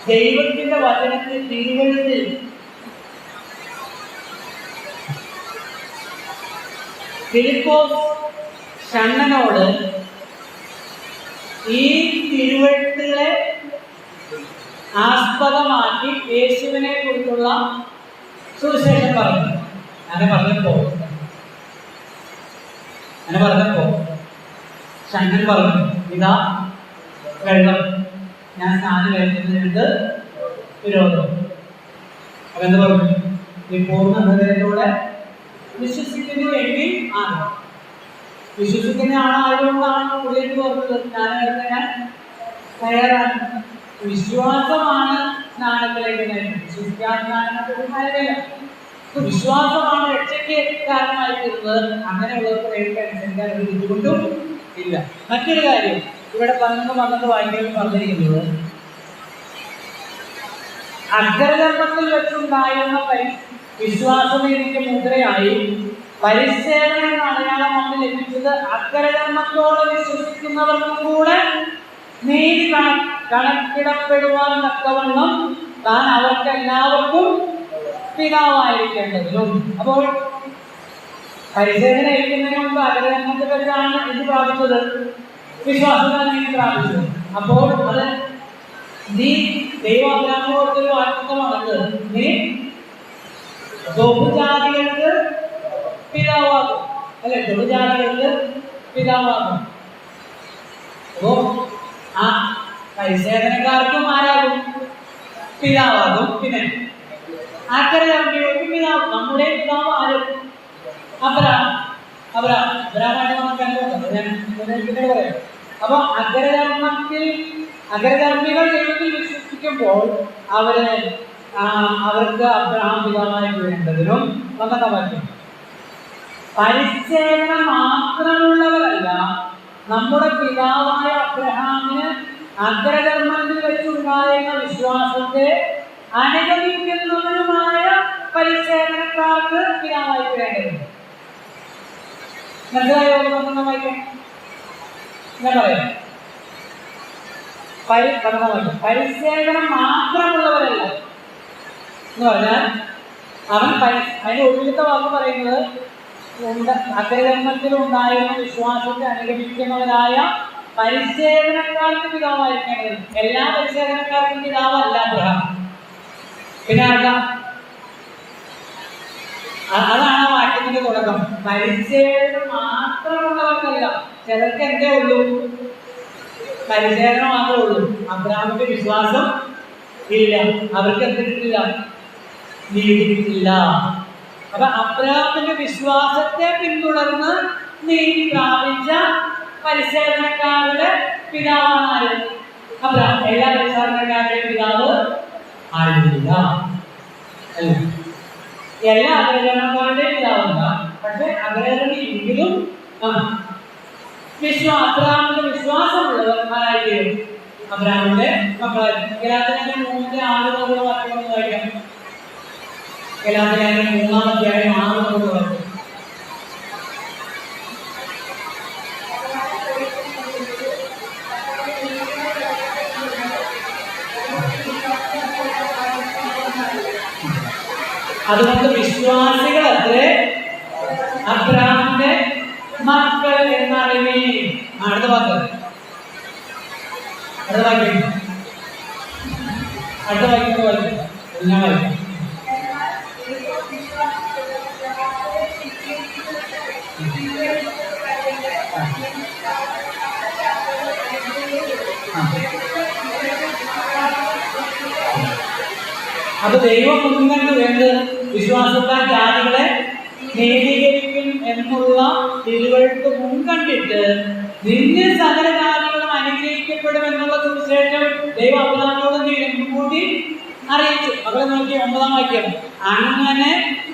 ദൈവത്തിന്റെ വചനത്തിൽ, തിരുവഴുത്തിൽ ഫിലിപ്പോസ് ഷണ്ണനോട് ഈ തിരുവഴുത്തുകളെ ആസ്പദമാക്കി യേശുവിനെ കുറിച്ചുള്ള സുവിശേഷം പറഞ്ഞു. അങ്ങനെ പറഞ്ഞപ്പോ ഷണ്ണൻ പറഞ്ഞു, ഇതാ വെള്ളം, ഞാൻ സ്നാനം കഴിക്കുന്നതിന് വിരോധം. അതെന്ത് പറഞ്ഞു? ഈ പൂർണ്ണ ഹൃദയത്തോടെ വിശ്വസിക്കുന്നു എങ്കിൽ ആണ്. വിശ്വസിക്കുന്ന ആളായതുകൊണ്ടാണ് പുള്ളിക്ക് പറഞ്ഞത് സ്നാനം തയ്യാറാണ്. വിശ്വാസമാണ് സ്നാനത്തിലേക്ക് നയിക്കുന്നത്. വിശ്വസിക്കാൻ സ്നാനത്തിലേക്ക് കാര്യമില്ല. വിശ്വാസമാണ് രക്ഷയ്ക്ക് കാരണമായി തീരുന്നത്. അങ്ങനെയുള്ളവർക്ക് അനുസരിക്കാൻ ഒരു ബുദ്ധിമുട്ടും ഇല്ല. മറ്റൊരു കാര്യം ഇവിടെ 11 വാക്യങ്ങൾ പറഞ്ഞിരിക്കുന്നത്, അഗ്രകർമ്മത്തിൽ വെച്ചുണ്ടായിരുന്ന വിശ്വാസനീതിക്ക് മുദ്രയായി പരിച്ഛേദന എന്ന അടയാളം നമുക്ക് ലഭിച്ചത് അഗ്രകർമ്മത്തോടെ വിശ്വസിക്കുന്നവർക്കും കൂടെ നീതി കണക്കിടപ്പെടുവാൻ തക്കവണ്ണം താൻ അവർക്ക് എല്ലാവർക്കും പിതാവായിരിക്കേണ്ടതിലും. അപ്പോൾ പരിച്ഛേദന ഏൽക്കുന്നതിന് മുമ്പ് അഗ്രകർമ്മത്തെ പറ്റിയാണ് ഇത് പ്രാപിച്ചത്, വിശ്വാസത്തിൽ നീതി പ്രാപിച്ചത്. അപ്പോൾ അത് നീ ദൈവാഗ്രഹത്തോടൊരു വാക്തമാണത്, നീ ബഹുജാതികൾക്ക് പിതാവാകും, അല്ലെ? ബഹുജാതികൾക്ക് പിതാവാകും. അപ്പോ ആ പരിശേധനക്കാർക്കും ആരാകും? പിതാവാകും. പിന്നെ അഗ്രകർമ്മികൾക്ക് പിതാവ്. നമ്മുടെ പിതാവ് ആരും? അബ്രഹാമായിട്ട് നമുക്ക് അനുഭവം ഞാൻ പിന്നീട് പറയാം. അപ്പൊ അഗ്രകർമ്മികൾ ദൈവത്തിൽ വിശ്വസിക്കുമ്പോൾ അവർക്ക് അബ്രഹാം പിതാവായി തീരേണ്ടതിനും വന്നത പറ്റും. പരിച്ഛേദന മാത്രമുള്ളവരല്ല, നമ്മുടെ പിതാവായ അബ്രഹാമിന് അഗ്രകർമ്മത്തിൽ വെച്ചുണ്ടായിരുന്ന വിശ്വാസത്തെ അനുഗമിക്കുന്നവരുമായ പരിച്ഛേദനക്കാർക്ക് പിതാവായി തീരേണ്ടതുണ്ട്. മനസ്സിലായോ? വായിക്കാം, ഞാൻ പറയാം. പരിച്ഛേദന മാത്രമുള്ളവരല്ല എന്ന് പറഞ്ഞാൽ അവൻ അതിന്റെ ഒടുവിലത്തെ വാക്ക് പറയുന്നത് അഗ്രകർമ്മത്തിൽ ഉണ്ടായിരുന്ന വിശ്വാസത്തെ അനുഗമിക്കുന്നവരായ പരിച്ഛേദനക്കാർക്ക് പിതാവായിരിക്കേണ്ടത്. എല്ലാ പരിച്ഛേദനക്കാർക്കും പിതാവല്ല അബ്രഹാം. പിന്നെ അതാണ് ആ വാക്യത്തിന്റെ തുടക്കം. പരിച്ഛേദന മാത്രമുള്ളവർക്കല്ല. ചിലർക്ക് എന്തേ ഉള്ളൂ? പരിചരണം മാത്രമേ ഉള്ളൂ. അബ്രഹാമിന്റെ വിശ്വാസം ഇല്ല. അവർക്ക് എന്തിട്ടില്ല? നീതി കിട്ടില്ല. അപ്പൊ അബ്രഹാമിന്റെ വിശ്വാസത്തെ പിന്തുടർന്ന് നീതി പ്രാപിച്ച പരിശോധനക്കാരുടെ പിതാവാണ് അബ്രഹാം. എല്ലാ പരിശോധനക്കാരുടെയും പിതാവ് ആയിരുന്നില്ല. എല്ലാ അഗ്രഹണക്കാരുടെയും പിതാവല്ല. പക്ഷെ അഗ്രഹണെങ്കിലും അബ്രഹാമിന്റെ വിശ്വാസമുള്ളവർ ആരായിരിക്കും? അബ്രഹാമിന്റെ മക്കളായിരിക്കും. ഗലാത്യരുടെ 3:6 വാക്യം വായിക്കാം. ഗലാത്യരുടെ 3-ാം അധ്യായം 6 വാക്യം. അതുകൊണ്ട് വിശ്വാസികൾ അത്രേ അബ്രഹാമിന്റെ മക്കൾ എന്നറിവേ. അടുത്ത വാക്യം ഞാൻ വായിക്കാം. അപ്പൊ ദൈവം മുൻകണ്ടു എന്ത്? വിശ്വാസത്താൽ ജാതികളെ നീതീകരിക്കും എന്നുള്ള തിരുവഴുത്ത് മുൻകണ്ടിട്ട് നിന്നെ സകല ജാതികളും അനുഗ്രഹിക്കപ്പെടും എന്നുള്ള സുവിശേഷം ദൈവം അബ്രഹാമിനോട് മുൻകൂട്ടി അറിയിച്ചു. മക്കളെ നോക്കി 9-ാം വാക്യം. അങ്ങനെ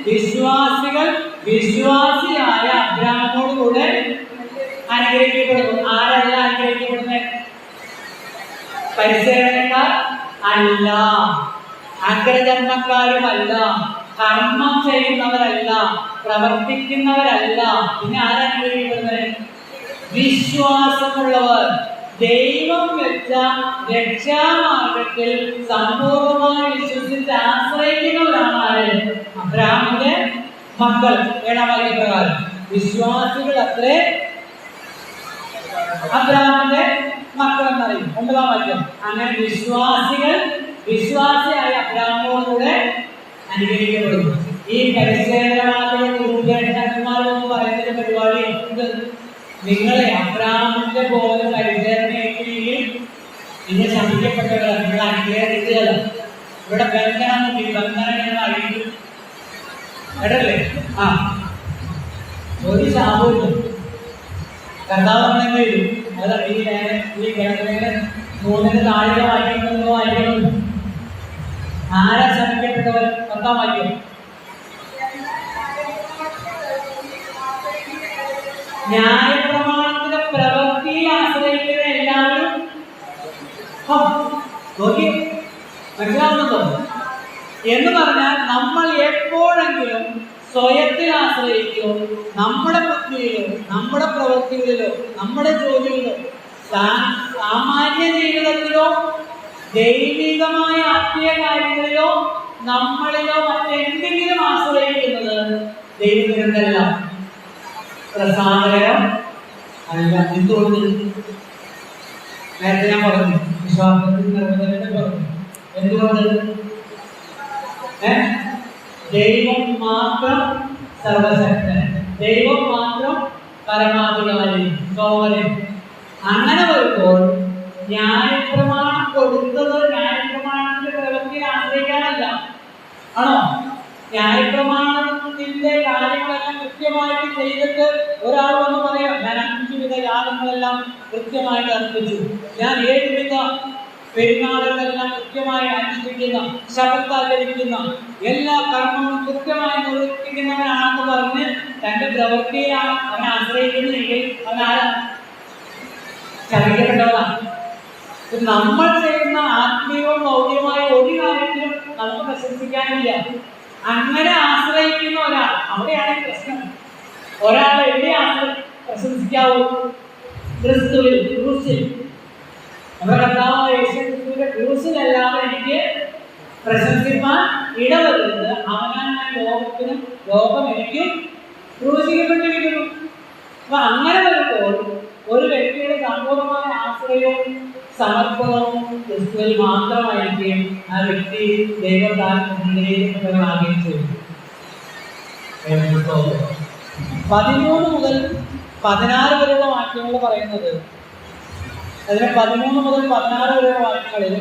വിശ്വാസികൾ വിശ്വാസിയായ അബ്രഹാമിനോട് കൂടെ അനുഗ്രഹിക്കപ്പെടുന്നു. ആരല്ല അനുഗ്രഹിക്കപ്പെടുന്നത്? പരിസേവനക്കാർ അല്ല, അഗ്രജന്മക്കാരുമല്ല, കർമ്മം ചെയ്യുന്നവരല്ല, പ്രവർത്തിക്കുന്നവരല്ല. പിന്നെ ആരനുഗ്രഹിക്കപ്പെടുന്നത്? വിശ്വാസമുള്ളവർ. ദൈവം വെച്ച രക്ഷാമാർഗത്തിൽ സമ്പൂർണ്ണമായി വിശ്വസിച്ച് ആശ്രയിക്കുന്നവരാണ് ആര്? അബ്രഹാമിന്റെ മക്കൾ. 7-ാം വാക്യപ്രകാരം വിശ്വാസികൾ അത്രേ അബ്രഹാമിന്റെ മക്കൾ എന്നറിയും. 9-ാം വാക്യം. അങ്ങനെ വിശ്വാസികൾ വിശ്വാസിയായ അബ്രഹാമിനോടുകൂടെ അനുഗ്രഹിക്കപ്പെടുന്നു. ഈ പരിശീലനമാർഗന്മാരെന്ന് പറയുന്ന പരിപാടി നിങ്ങളെ അബ്രഹാമിന്റെ പോലെ പരിശീലനയെങ്കിൽ നിങ്ങൾ ശമിക്കപ്പെട്ടവരാണ്. നിങ്ങൾ അനുഗ്രഹം കിട്ടുകയല്ല. ഇവിടെ ബന്ധനം ബന്ധനം അഴിക്കും കേട്ടല്ലേ? ഒരു ശാപവും കർത്താവ് വരും. അത് ഈ കേരളത്തിലെ 3-ന് താഴെ വായിക്കണമെന്നോ ആരാ ശമിക്കപ്പെട്ടവർ? 10-ാം വാക്യം. ന്യായപ്രമാണത്തിന്റെ പ്രവൃത്തിയിൽ ആശ്രയിക്കുന്ന എല്ലാവരും നോക്കി മനസ്സിലാവുന്നുണ്ടോ? എന്ന് പറഞ്ഞാൽ നമ്മൾ എപ്പോഴെങ്കിലും സ്വയത്തിൽ ആശ്രയിക്കോ, നമ്മുടെ ബുദ്ധിയിലോ, നമ്മുടെ പ്രവൃത്തികളിലോ, നമ്മുടെ ജോലിയിലോ, സാമാന്യ ജീവിതത്തിലോ, ദൈവികമായ ആത്മീയ കാര്യങ്ങളിലോ, നമ്മളിലോ മറ്റെന്തെങ്കിലും ആശ്രയിക്കുന്നത് ദൈവത്തിനല്ല, പ്രസാദകരം അല്ല. എന്തുകൊണ്ട്? നേരത്തെ ഞാൻ പറഞ്ഞു, വിശ്വാസത്തിൽ നിർബന്ധത്തെ പറഞ്ഞു. എന്തുകൊണ്ട്? ദൈവം മാത്രം സർവശക്തൻ, ദൈവം മാത്രം പരമാധികാരി, സോമരൻ. അങ്ങനെ വരുമ്പോൾ ന്യായപ്രമാണം കൊടുത്തത് ന്യായപ്രമാണത്തിന്റെ പ്രവൃത്തിയെ ആശ്രയിക്കാനല്ല. ആണോ? ന്യായപ്രമാണത്തിന്റെ കാര്യങ്ങളെല്ലാം കൃത്യമായിട്ട് ചെയ്തിട്ട് ഒരാൾ വന്ന് പറയാം, ഞാൻ 5 വിധ യാഗങ്ങളെല്ലാം കൃത്യമായിട്ട് അർപ്പിച്ചു, ഞാൻ 7 വിധ പെരുന്നാളുകളെല്ലാം കൃത്യമായി അനുഷ്ഠിക്കുന്ന, ശബത്താചരിക്കുന്ന, എല്ലാ കർമ്മങ്ങളും കൃത്യമായി നിർവഹിക്കുന്നവനാണെന്ന് പറഞ്ഞ് തന്റെ പ്രവൃത്തിയാണ് അവൻ ആശ്രയിക്കുന്നെങ്കിൽ അവൻ ആരാ? ശമിക്കപ്പെട്ടവനാണ്. നമ്മൾ ചെയ്യുന്ന ആത്മീയവും ഭൗതികമായ ഒരു കാര്യത്തിലും നമുക്ക് പ്രശംസിക്കാനില്ല. അങ്ങനെ ആശ്രയിക്കുന്ന ഒരാൾ, അവിടെയാണ് പ്രശ്നം. ഒരാൾ എവിടെ പ്രശംസിക്കാവൂ? ക്രിസ്തുവിൽ, ക്രൂസിൽ. നമ്മുടെ കർത്താവായ യേശു ക്രിസ്തുവിന്റെ ക്രൂസിലല്ലാതെ എനിക്ക് പ്രശംസിക്കാൻ ഇടവരുന്നത് അവനായ ലോകത്തിനും ലോകം എനിക്കും ക്രൂശിക്കപ്പെട്ടിരിക്കുന്നു. അപ്പൊ അങ്ങനെ വരുമ്പോൾ ഒരു വ്യക്തിയുടെ സമ്പൂർണ്ണമായ ആശ്രയവും സമർപ്പണവും ക്രിസ്തുവിൽ മാത്രമായിരിക്കും ആ വ്യക്തി ദൈവത്താൽ ആഗ്രഹിച്ചു. 13 മുതൽ 16 വരെയുള്ള വാക്യങ്ങൾ പറയുന്നത്, അതിന് 13 മുതൽ 16 വരെയുള്ള വാക്യങ്ങളിൽ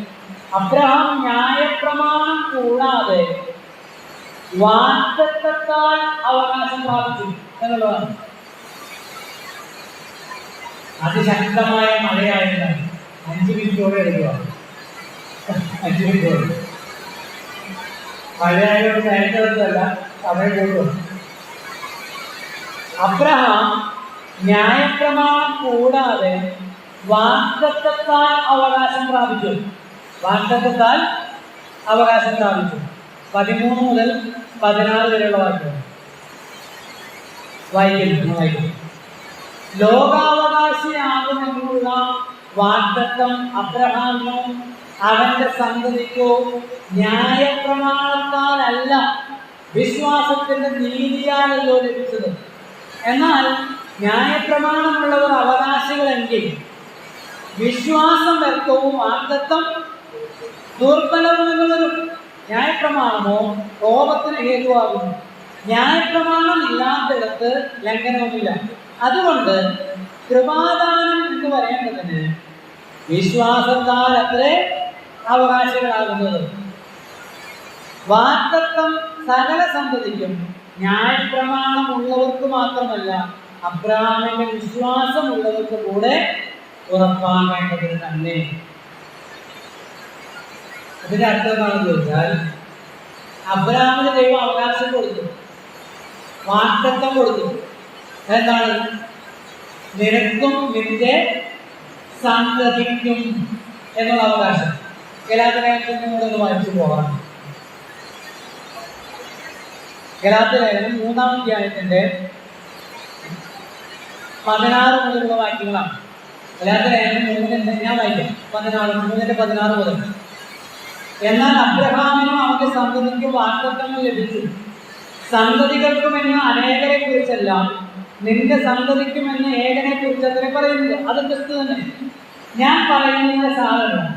അബ്രഹാം ന്യായപ്രമാണം കൂടാതെ വാഗ്ദത്തത്താൽ അവകാശം പ്രാപിച്ചു എന്നുള്ളതാണ്. അതിശക്തമായ മഴയായതാണ്. 5 മിനിറ്റോടെ എടുക്കുക, 5 മിനിറ്റോടെ മഴയായതുകൊണ്ട് നേരത്തെ സമയം കൂടും. അബ്രഹാം ന്യായപ്രമാണം കൂടാതെ വാഗ്ദത്തത്താൽ അവകാശം പ്രാപിച്ചു. വാഗ്ദത്തത്താൽ അവകാശം പ്രാപിച്ചു. 13 മുതൽ 16 വരെയുള്ള വാക്യം വായിക്കുന്നു. ലോകാവകാശിയാകുമെന്നുള്ള വാഗ്ദത്തം അബ്രഹാമിനോ അവന്റെ സന്തതിക്കോ ന്യായപ്രമാണത്താലല്ല, വിശ്വാസത്തിന്റെ നീതിയാണല്ലോ ലഭിച്ചത്. എന്നാൽ ന്യായപ്രമാണമുള്ളവർ അവകാശികളെങ്കിൽ വിശ്വാസം വ്യർത്ഥവും വാഗ്ദത്തം ദുർബലവും എന്ന് വരും. ന്യായപ്രമാണമോ കോപത്തിന് ഹേതുവാകുന്നു. ന്യായപ്രമാണം ഇല്ലാത്തിടത്ത് ലംഘനവുമില്ല. അതുകൊണ്ട് കൃപാദാനം എന്ന് പറയേണ്ടതിന് വിശ്വാസത്താൽ അത്രേ അവകാശികളാകുന്നത്. വാഗ്ദത്തം സകല സന്തതിക്കും ന്യായപ്രമാണം ഉള്ളവർക്ക് മാത്രമല്ല, അബ്രഹാമിന്റെ വിശ്വാസമുള്ളവർക്ക് കൂടെ ഉറപ്പാകേണ്ടതിന് തന്നെ. അതിന്റെ അർത്ഥം എന്താണെന്ന് ചോദിച്ചാൽ, അബ്രഹാമിന് ദൈവം അവകാശം കൊടുത്തു, വാഗ്ദത്തം കൊടുത്തു. എന്താണ്? നിനക്കും നിന്റെ സന്തതിക്കും എന്നുള്ള അവകാശം. ഗലാത്യലേഖനം കൂടെ വായിച്ചു പോകാം. ഗലാത്യലേഖനം 3-ാം അധ്യായത്തിന്റെ 16 മുതലുള്ള വാക്യങ്ങളാണ്. ഗലാത്യലേഖനം 3 ഞാൻ വായിക്കാം. 3:16 മുതൽ. എന്നാൽ അബ്രഹാമിനും അവന്റെ സന്തതിക്കും വാഗ്ദത്തങ്ങൾ ലഭിച്ചു. സന്തതികൾക്കുമെന്ന് അനേകരെ കുറിച്ചല്ല, നിന്റെ സന്തതിക്കുമെന്ന് ഏകനെ കുറിച്ച് അത്ര പറയുന്നത്. അത് ക്രിസ്തു തന്നെ. ഞാൻ പറയുന്നത് സാധനം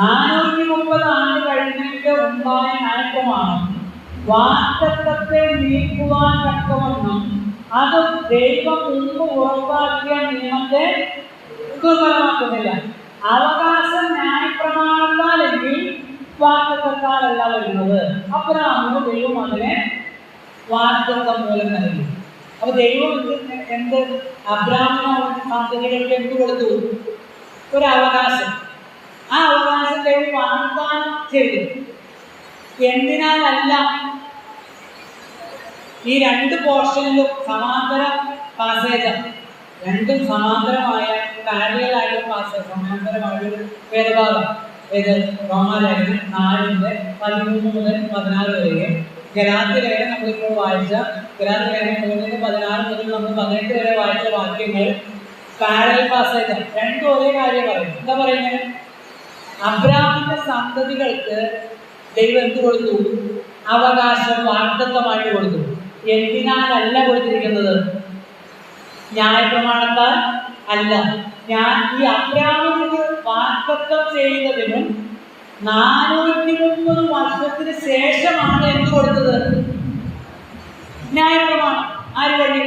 430 ആണ്ട് കഴിഞ്ഞിട്ട് ഉണ്ടായ ന്യായപ്രമാണം വാഗ്ദത്തത്തെ നീക്കുവാൻ തക്കവണ്ണം അത് ദൈവം മുമ്പ് ഉറപ്പാക്കിയ നിയമത്തെ ദുർബലമാക്കുന്നില്ല. അവകാശം ന്യായപ്രമാണത്താലെങ്കിൽ വാഗ്ദത്തത്താലല്ല വരുന്നത്. അബ്രഹാമിന് ദൈവം അതിനെ വാഗ്ദത്തം മൂലം നൽകി. അപ്പൊ ദൈവം എന്ത് അബ്രഹാമിനോ സന്തതികൾക്ക് എന്ത് കൊടുത്തു? ഒരു അവകാശം. ആ അവകാശം ദൈവം വാഗ്ദാനം ചെയ്തു. എന്തിനാലല്ല? ഈ 2 പോർഷനിലും സമാന്തര പാസേജ്, രണ്ടും സമാന്തരമായ പാരലലായിട്ടുള്ള പാസേജ്, സമാന്തരമായൊരു വേദഭാഗം. ഇത് റോമാലേഖനം 4:13 മുതൽ 14 വരെയും ഗലാത്യലേഖനം നമ്മളിപ്പോൾ വായിച്ച ഗലാത്യലേഖനം 3:16 മുതൽ നമ്മൾ 18 വരെ വായിച്ച വാക്യങ്ങൾ പാരലൽ പാസേജ്. രണ്ടും ഒരേ കാര്യം പറയും. എന്താ പറയുന്നത്? അബ്രഹാമിന്റെ സന്തതികൾക്ക് ദൈവം എന്ത് കൊടുത്തു? അവകാശം വാഗ്ദത്തമായിട്ട് കൊടുത്തു. എന്തിനാലല്ല കൊടുത്തിരിക്കുന്നത്? ന്യായപ്രമാണത്താൽ അല്ല. ഈ അബ്രഹാമിന് വാഗ്ദത്തം ചെയ്തതിനും 430 വർഷത്തിന് ശേഷമാണ് എന്ത് കൊടുത്തത്? ന്യായപ്രമാണം. ആര് വഴി?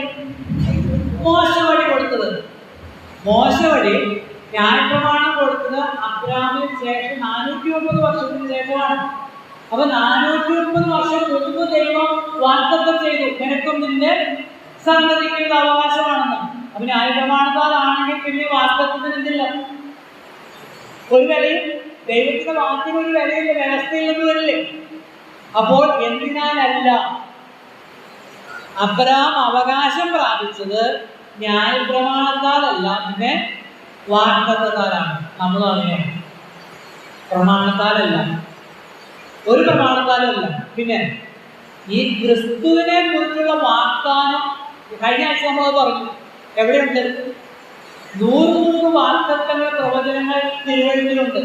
മോശ വഴി കൊടുത്തത്. മോശ വഴി ന്യായപ്രമാണം കൊടുത്തത് അബ്രഹാമിന് ശേഷം 430 വർഷത്തിന് ശേഷമാണ്. അപ്പൊ 430 വർഷം മുമ്പ് ദൈവം വാഗ്ദത്തം ചെയ്തു, നിനക്കും നിന്റെ സന്തതിക്കുള്ള അവകാശമാണെന്ന്. അപ്പൊ ന്യായപ്രമാണത്താലാണെങ്കിൽ പിന്നെ വാഗ്ദത്തത്തിന് എന്തില്ല? ഒരു വിലയും ദൈവത്തിന്റെ വാക്കിന് ഒരു വിലയില്ല, വ്യവസ്ഥയില്ലെന്ന് വരില്ലേ? അപ്പോൾ എന്തിനാലല്ല അബ്രഹാം അവകാശം പ്രാപിച്ചത്? ന്യായപ്രമാണത്താലല്ല, പിന്നെ വാഗ്ദത്തത്താലാണ്. നമ്മൾ അറിയാം, പ്രമാണത്താലല്ല, ഒരു പ്രമാണത്താലല്ല. പിന്നെ ഈ ക്രിസ്തുവിനെ കുറിച്ചുള്ള വാഗ്ദാനം കഴിഞ്ഞ ആഴ്ച നമ്മളത് പറഞ്ഞു. എവിടെയുണ്ട്? 100 വാഗ്ദത്തങ്ങൾ, പ്രവചനങ്ങൾ തിരുവഴുത്തിലുണ്ട്.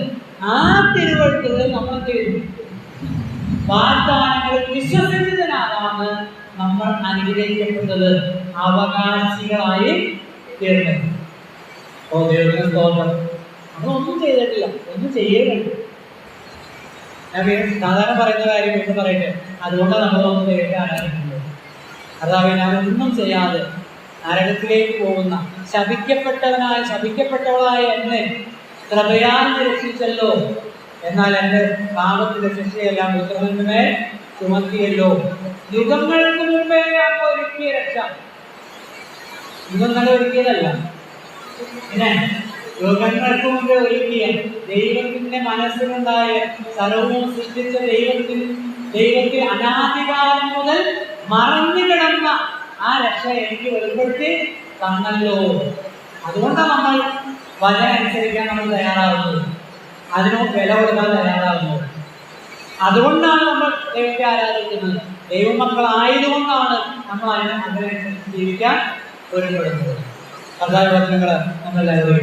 ആ തിരുവഴുത്തുകൾ നമ്മൾ ചെയ്തു. വാഗ്ദാനങ്ങൾ വിശ്വസിച്ചതിനാലാണ് നമ്മൾ അനുഗ്രഹിക്കപ്പെട്ടത്, അവകാശികളായി തീർന്നത്. ഓ ദൈവത്തിന് സ്തോത്രം. നമ്മളൊന്നും ചെയ്തിട്ടില്ല, ഒന്നും ചെയ്യേണ്ടത്. സാധാരണ പറയുന്ന കാര്യം എന്ന് പറയട്ടെ, അതുകൊണ്ടാണ് നമ്മളൊന്നും ദൈവത്തെ ആരാധിക്കുന്നത്. അതായത് ഞാനൊന്നും ചെയ്യാതെ നരകത്തിലേക്ക് പോകുന്ന ശപിക്കപ്പെട്ടവളായ എന്നെ കൃപയാൽ രക്ഷിച്ചല്ലോ. എന്നാൽ എൻ്റെ പാപത്തിന്റെ ശിക്ഷയെല്ലാം ഉത്തരവിന് മേൽ ചുമത്തിയല്ലോ. യുഗങ്ങൾക്ക് മുമ്പേ അങ്ങ് ഒരുക്കിയ രക്ഷ, യുഗങ്ങളെ ഒരുക്കിയതല്ല, പിന്നെ യുഗങ്ങൾക്ക് മുമ്പേ ഒരുക്കിയ ദൈവത്തിന്റെ മനസ്സിലുണ്ടായ സർവവും സൃഷ്ടിച്ച ദൈവത്തിൽ അനാദികാലം മുതൽ മറഞ്ഞു കിടന്ന ആ രക്ഷ എനിക്ക് വെളിപ്പെടുത്തി തന്നല്ലോ. അതുകൊണ്ടാണ് നമ്മൾ വചനം അനുസരിക്കാൻ നമ്മൾ തയ്യാറാവുന്നത്, അതിനോ വില കൊടുക്കാൻ തയ്യാറാവുന്നത്. അതുകൊണ്ടാണ് നമ്മൾ ദൈവത്തെ ആരാധിക്കുന്നത്. ദൈവമക്കളായതുകൊണ്ടാണ് നമ്മൾ അതിനനുസരിച്ച് ജീവിക്കാൻ ഒരുപ്പെടുന്നത്. കർത്താവിന്റെ വചനങ്ങൾ നമ്മളെല്ലാവരും